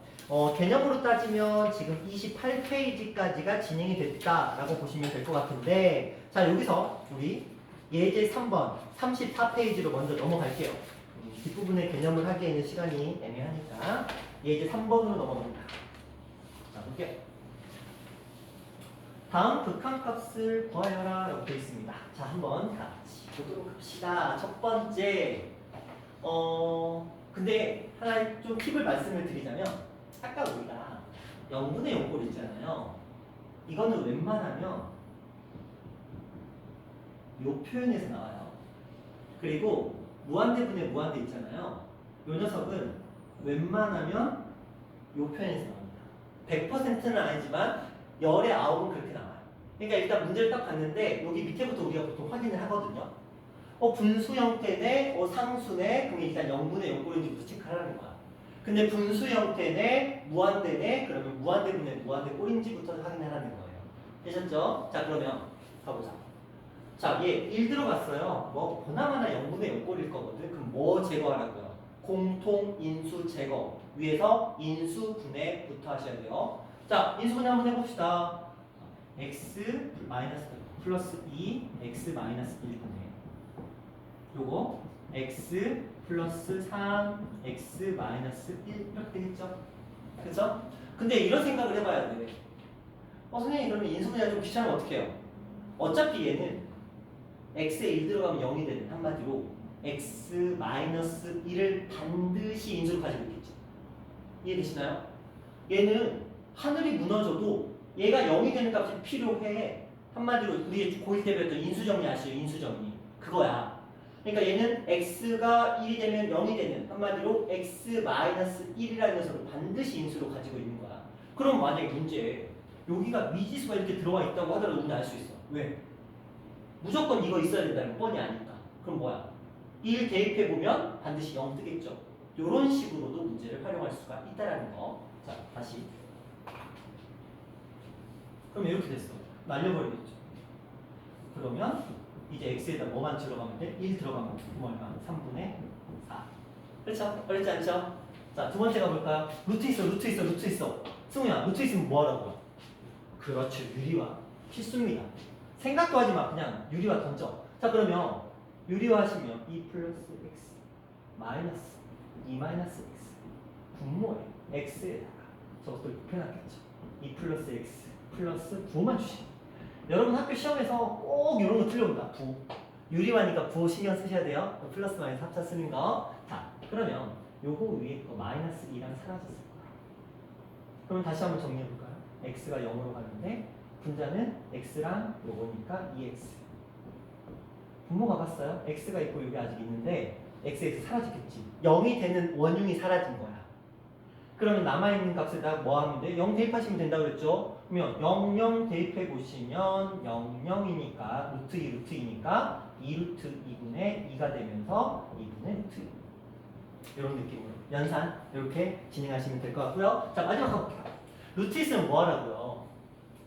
개념으로 따지면 지금 28페이지까지가 진행이 됐다라고 보시면 될 것 같은데, 자, 여기서 우리 예제 3번 34페이지로 먼저 넘어갈게요. 뒷부분의 개념을 하기에는 시간이 애매하니까 예제 3번으로 넘어갑니다. 자, 볼게요. 다음 극한값을 구하여라 라고 되어 있습니다. 자, 한번 같이 보도록 합시다. 첫 번째, 근데 하나 좀 팁을 말씀을 드리자면, 아까 우리가 0분의 0꼴 있잖아요. 이거는 웬만하면 요 표현에서 나와요. 그리고 무한대분의 무한대 있잖아요. 요 녀석은 웬만하면 요 표현에서 나옵니다. 100%는 아니지만 열의 9은 그렇게 나와요. 그러니까 일단 문제를 딱 봤는데 여기 밑에부터 우리가 보통 확인을 하거든요. 분수 형태네, 상수네, 그럼 일단 0분의 0꼴인지부터 체크하라는 거야. 근데 분수 형태네, 무한대네, 그러면 무한대분의 무한대 꼴인지부터 확인하라는 거예요. 되셨죠? 자, 그러면 가보자. 자, 얘 1 들어갔어요. 뭐 보나마나 0분의 0꼴일 거거든. 그럼 뭐 제거하라고요? 공통 인수 제거. 위에서 인수 분해부터 하셔야 돼요. 자, 인수 분해 한번 해봅시다. x 마이너스 플러스 2, x 마이너스 1 분해. 요거 x 플러스 3, x 마이너스 1 이렇게 되겠죠? 그죠? 근데 이런 생각을 해봐야 돼. 선생님 그러면 인수분해가 좀 귀찮으면 어떻게 해요? 어차피 얘는 x에 1 들어가면 0이 되는, 한마디로 x 마이너스 1을 반드시 인수로 가지고 있겠죠. 이해되시나요? 얘는 하늘이 무너져도 얘가 0이 되는 값이 필요해. 한마디로 우리 고1 때 배웠던 인수정리 아시죠? 인수정리. 그거야. 그러니까 얘는 x가 1이 되면 0이 되는, 한마디로 x 마이너스 1이라는 녀석을 반드시 인수로 가지고 있는 거야. 그럼 만약에 문제에 여기가 미지수가 이렇게 들어와 있다고 하더라도 우리는 알 수 있어. 왜? 무조건 이거 있어야 된다는 뻔히 아니까. 그럼 뭐야? 1 대입해보면 반드시 0 뜨겠죠. 이런 식으로도 문제를 활용할 수가 있다라는 거. 자, 다시. 그럼 이렇게 됐어. 날려버리겠죠. 그러면 이제 x에다 뭐만 들어가면 돼? 1 들어가면 얼마? 3분의 4. 그렇죠? 어렵지 않죠? 자, 두 번째 가볼까요? 루트 있어, 루트 있어, 루트 있어. 승우야, 루트 있으면 뭐 하라고요? 그렇죠. 유리화. 필수입니다. 생각도 하지 마. 그냥 유리화 던져. 자, 그러면 유리화 하시면 2 플러스 x 마이너스 2 마이너스 x 분모에 x에다가 저것도 곱해놨겠죠. 2 플러스 x 플러스 부호만 주시면. 여러분 학교 시험에서 꼭 이런 거 틀려온다. 부호. 유리화니까 부호 신경 쓰셔야 돼요. 플러스 마이너스 합차 쓰는 거. 자, 그러면 요거 위에 거 마이너스 2랑 사라졌을 거야. 그럼 다시 한번 정리해볼까요? x가 0으로 가는데 분자는 x랑 요거니까 2x. 분모가 봤어요? x가 있고 여기 아직 있는데 x에서 사라지겠지. 0이 되는 원흉이 사라진 거야. 그러면 남아있는 값에다 뭐 하면 돼? 0 대입하시면 된다고 그랬죠? 그러면 0, 0 대입해 보시면 0, 0이니까 루트 2, 루트 2니까 2 루트 2분의 2가 되면서 2분의 루트 2. 이런 느낌으로 연산 이렇게 진행하시면 될 것 같고요. 자, 마지막 가볼게요. 루트 있으면 뭐 하라고요?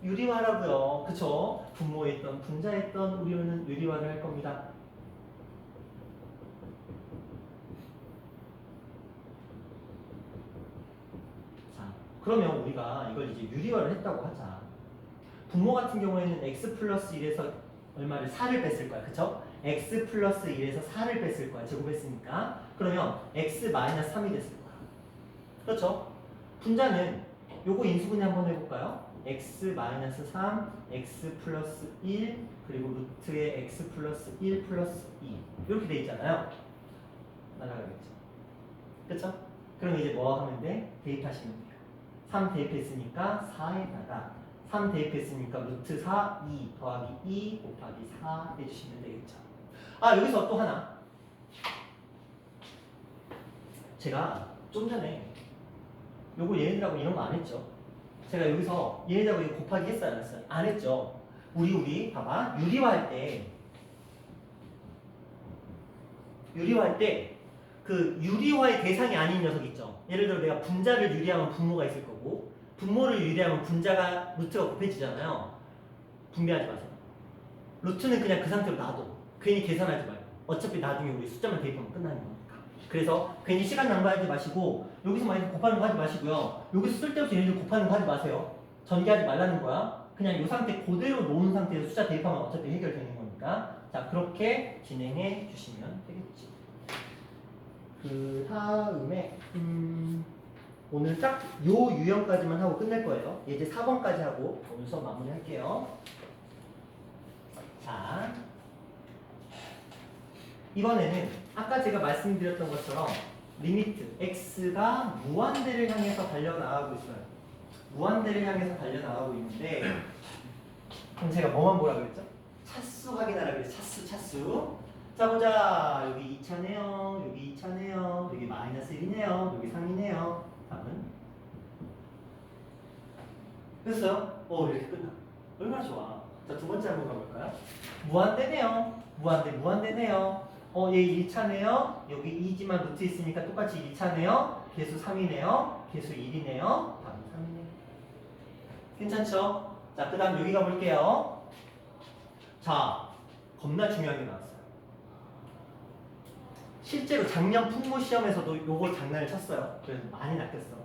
유리화라고요. 그쵸? 분모했던 분자했던 우리는 유리화를 할 겁니다. 자, 그러면 우리가 이걸 이제 유리화를 했다고 하자. 분모 같은 경우에는 x 플러스 1에서 얼마를 4를 뺐을 거야. 그쵸? x 플러스 1에서 4를 뺐을 거야. 제곱했으니까. 그러면 x 마이너스 3이 됐을 거야. 그렇죠? 분자는 요거 인수분해 한번 해볼까요? x 마이너스 3, x 플러스 1, 그리고 루트에 x 플러스 1 플러스 2 이렇게 돼 있잖아요. 날아가겠죠. 그렇죠? 그럼 이제 뭐 하면 돼? 대입하시면 돼요. 3 대입했으니까 4에다가 3 대입했으니까 루트 4, 2 더하기 2 곱하기 4 해주시면 되겠죠. 아, 여기서 또 하나. 제가 좀 전에 요거 얘네들하고 이런 거 안 했죠. 제가 여기서 얘네들하고 이거 곱하기 했어요, 안 했어요? 안 했죠. 우리 봐봐. 유리화할 때 그 유리화의 대상이 아닌 녀석 있죠. 예를 들어 내가 분자를 유리하면 분모가 있을 거고 분모를 유리하면 분자가 루트가 곱해지잖아요. 분배하지 마세요. 루트는 그냥 그 상태로 놔둬. 괜히 계산하지 말고. 어차피 나중에 우리 숫자만 대입하면 끝나는 거니까. 그래서 괜히 시간 낭비하지 마시고 여기서 많이 곱하는 거 하지 마시고요. 여기서 쓸데없이 얘네들 곱하는 거 하지 마세요. 전개하지 말라는 거야. 그냥 이 상태 그대로 놓은 상태에서 숫자 대입하면 어차피 해결되는 거니까. 자, 그렇게 진행해 주시면 되겠지. 그 다음에 오늘 딱 요 유형까지만 하고 끝낼 거예요. 이제 4번까지 하고 오늘 수업 마무리할게요. 자, 이번에는 아까 제가 말씀드렸던 것처럼 리미트 x가 무한대를 향해서 달려나가고 있어요. 무한대를 향해서 달려나가고 있는데 그럼 제가 뭐만 보라 그랬죠? 차수 확인하라 그랬죠. 차수. 자, 보자. 여기 2차네요. 여기 2차네요. 여기 마이너스 1이네요. 여기 3이네요. 다음은 됐어요? 이렇게 끝나. 얼마나 좋아. 자, 두 번째 한번 가볼까요? 무한대네요. 무한대네요. 얘 1차네요. 여기 2지만 루트 있으니까 똑같이 2차네요. 개수 3이네요. 개수 1이네요. 다음 3이네요. 괜찮죠? 자, 그 다음 여기 가볼게요. 자, 겁나 중요한 게 나왔어요. 실제로 작년 풍무 시험에서도 요거 장난을 쳤어요. 그래서 많이 낚였어.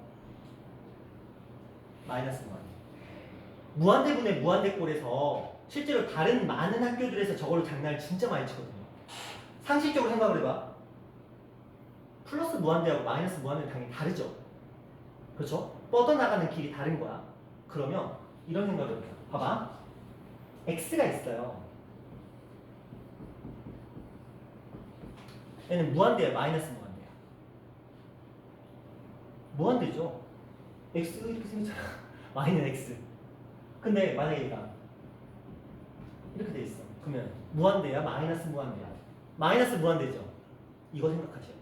마이너스 무한대분의 무한대꼴에서 실제로 다른 많은 학교들에서 저걸로 장난을 진짜 많이 치거든요. 상식적으로 생각을 해봐. 플러스 무한대하고 마이너스 무한대는 당연히 다르죠. 그렇죠? 뻗어나가는 길이 다른 거야. 그러면 이런 생각을 해요. 봐봐. x가 있어요. 얘는 무한대야, 마이너스 무한대야. 무한대죠. x가 이렇게 생겼잖아. y는 x. 근데 만약에 얘가 이렇게 돼 있어. 그러면 무한대야, 마이너스 무한대야. 마이너스 무한대죠. 이거 생각하셔야 돼요.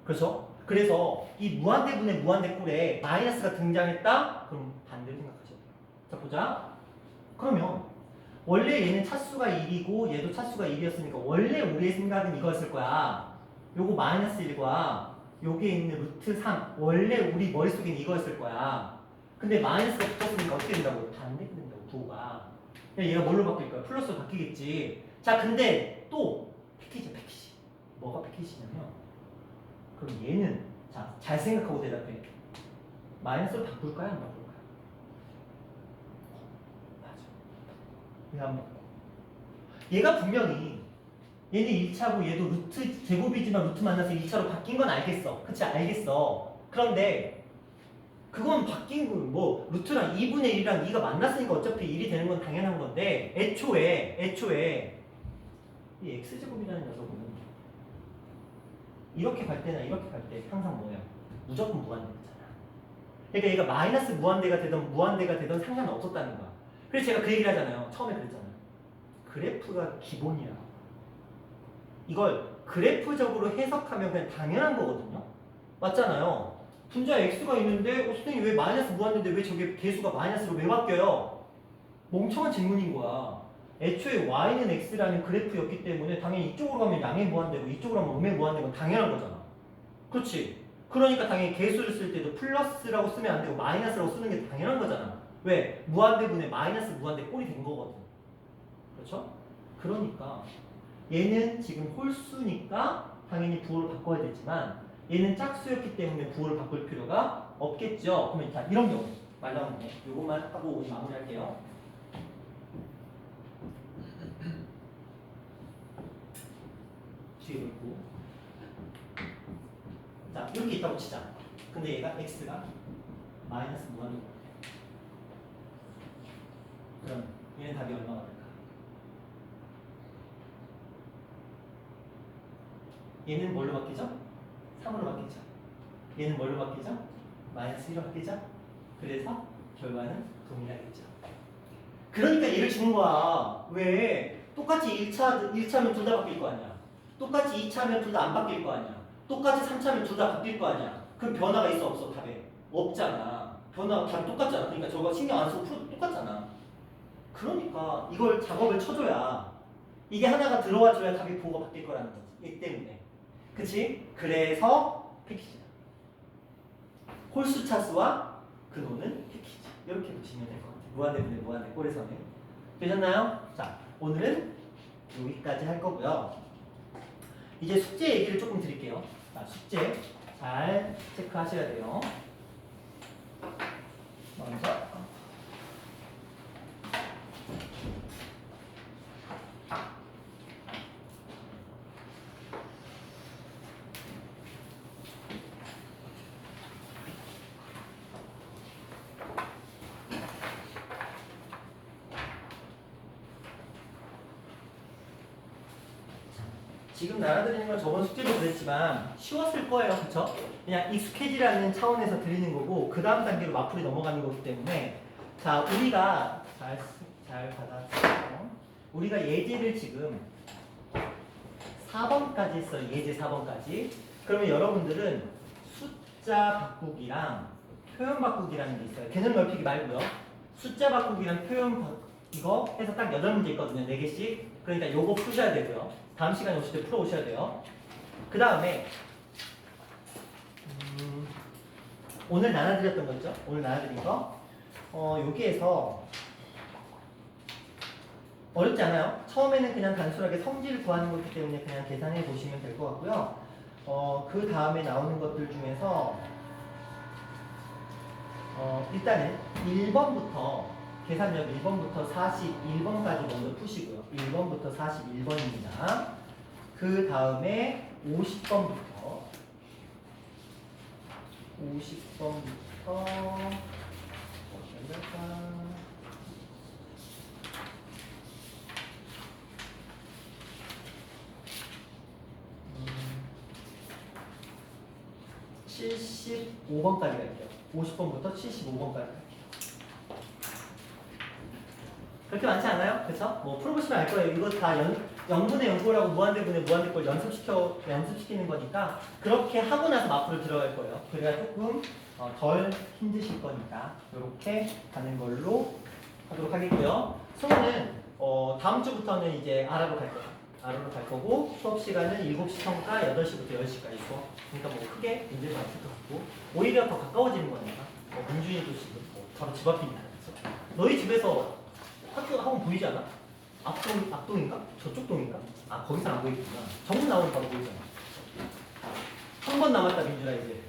그렇죠? 그래서 이 무한대분의 무한대꼴에 마이너스가 등장했다? 그럼 반대로 생각하셔야 돼요. 자, 보자. 그러면 원래 얘는 차수가 1이고 얘도 차수가 1이었으니까 원래 우리의 생각은 이거였을 거야. 요거 마이너스 1과 요게 있는 루트 3 원래 우리 머릿속엔 이거였을 거야. 근데 마이너스가 붙었으니까 어떻게 된다고? 반대가 된다고, 부호가. 얘가 뭘로 바뀔 거야? 플러스로 바뀌겠지. 자, 근데 또 패키지. 뭐가 패키지냐면 그럼 얘는 자, 잘 생각하고 대답해. 마이너스로 바꿀까요? 안 바꿀까요? 맞아. 왜 안 바꿔? 얘가 분명히 얘는 1차고 얘도 루트 제곱이지만 루트 만나서 1차로 바뀐 건 알겠어. 그치? 알겠어. 그런데 그건 바뀐 거 뭐 루트랑 2분의 1이랑 2가 만났으니까 어차피 1이 되는 건 당연한 건데 애초에 이 x제곱이라는 녀석은 이렇게 갈 때나 이렇게 갈 때 항상 뭐예요? 무조건 무한대잖아. 그러니까 얘가 마이너스 무한대가 되던 무한대가 되던 상관은 없었다는 거야. 그래서 제가 그 얘기를 하잖아요. 처음에 그랬잖아요. 그래프가 기본이야. 이걸 그래프적으로 해석하면 그냥 당연한 거거든요. 맞잖아요. 분자에 x가 있는데 선생님 왜 마이너스 무한대인데 왜 저게 개수가 마이너스로 왜 바뀌어요? 멍청한 질문인 거야. 애초에 y는 x라는 그래프였기 때문에 당연히 이쪽으로 가면 양의 무한대고 이쪽으로 가면 음의 무한대고 당연한 거잖아. 그렇지? 그러니까 당연히 개수를 쓸 때도 플러스라고 쓰면 안 되고 마이너스라고 쓰는 게 당연한 거잖아. 왜? 무한대분의 마이너스 무한대 꼴이 된 거거든. 그렇죠? 그러니까 얘는 지금 홀수니까 당연히 부호를 바꿔야 되지만 얘는 짝수였기 때문에 부호를 바꿀 필요가 없겠죠. 그러면 자, 이런 경우 말 나오는 거 요것만 하고 오늘 마무리할게요. 뒤에 있고 자, 이렇게 있다고 치자. 근데 얘가 x가 마이너스 무한대. 그럼 얘는 답이 얼마가 될까? 얘는 뭘로 바뀌죠? 3으로 바뀌죠. 얘는 뭘로 바뀌죠? 마이너스 1로 바뀌죠. 그래서 결과는 동일하겠죠. 그러니까 얘를 주는 거야. 왜? 똑같이 1차면 둘 다 바뀔 거 아니야. 똑같이 2차면 둘 다 안 바뀔 거 아니야. 똑같이 3차면 둘 다 바뀔 거 아니야. 그럼 변화가 있어 없어? 답에 없잖아. 변화 답이 똑같잖아. 그러니까 저거 신경 안 쓰고 풀어도 똑같잖아. 그러니까 이걸 작업을 쳐줘야 이게 하나가 들어와줘야 답이 부호가 바뀔 거라는 거지. 이 때문에. 그치? 그래서 패키지다. 홀수 차수와 근호는 패키지. 이렇게 보시면 될 것 같아요. 무한대분의 무한대 꼴에서는. 되셨나요? 자, 오늘은 여기까지 할 거고요. 이제 숙제 얘기를 조금 드릴게요. 자, 숙제 잘 체크하셔야 돼요. 먼저 지금 나눠드리는 건 저번 숙제도 그랬지만 쉬웠을 거예요. 그쵸? 그냥 익숙해지라는 차원에서 드리는 거고 그 다음 단계로 마풀이 넘어가는 거기 때문에 자 우리가 잘 받아주세요. 우리가 예제를 지금 4번까지 했어요. 예제 4번까지. 그러면 여러분들은 숫자 바꾸기랑 표현 바꾸기라는 게 있어요. 개념 넓히기 말고요. 숫자 바꾸기랑 이거 해서 딱 8문제 있거든요. 4개씩. 그러니까 요거 푸셔야 되고요. 다음 시간에 오실 때 풀어오셔야 돼요. 그 다음에 오늘 나눠드렸던 거 있죠? 오늘 나눠드린 거 여기에서 어렵지 않아요. 처음에는 그냥 단순하게 성질을 구하는 거기 때문에 그냥 계산해 보시면 될 것 같고요. 그 다음에 나오는 것들 중에서 일단은 1번부터 계산력 1번부터 41번까지 먼저 푸시고요. 1번부터 41번입니다. 그 다음에 50번부터 75번까지 갈게요. 50번부터 75번까지 갈게요. 그렇게 많지 않아요? 그쵸? 뭐 풀어보시면 알 거예요. 이거 다 영분의 연골하고 무한대분의 무한대꼴 연습시키는 거니까 그렇게 하고 나서 마프를 들어갈 거예요. 그래야 조금 덜 힘드실 거니까 이렇게 가는 걸로 하도록 하겠고요. 수업은 다음 주부터는 이제 아라로 갈 거예요. 아라로 갈 거고 수업 시간은 7시 평가 8시부터 10시까지 수업. 그러니까 뭐 크게 문제는 없을 것 같고 오히려 더 가까워지는 거니까 민준이도 지금 바로 집 앞이니까 너희 집에서 학원 보이지 않아? 앞동인가? 저쪽 동인가? 아 거기서 안 보이구나. 정문 나오면 바로 보이잖아. 한 번 남았다 민준아 이제.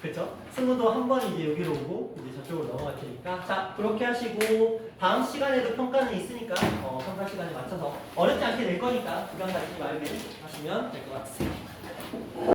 그쵸? 승우도 한 번 이제 여기로 오고 이제 저쪽으로 넘어갈 테니까 자 그렇게 하시고 다음 시간에도 평가는 있으니까 평가 시간에 맞춰서 어렵지 않게 될 거니까 부담 가지지 말고 하시면 될 것 같습니다.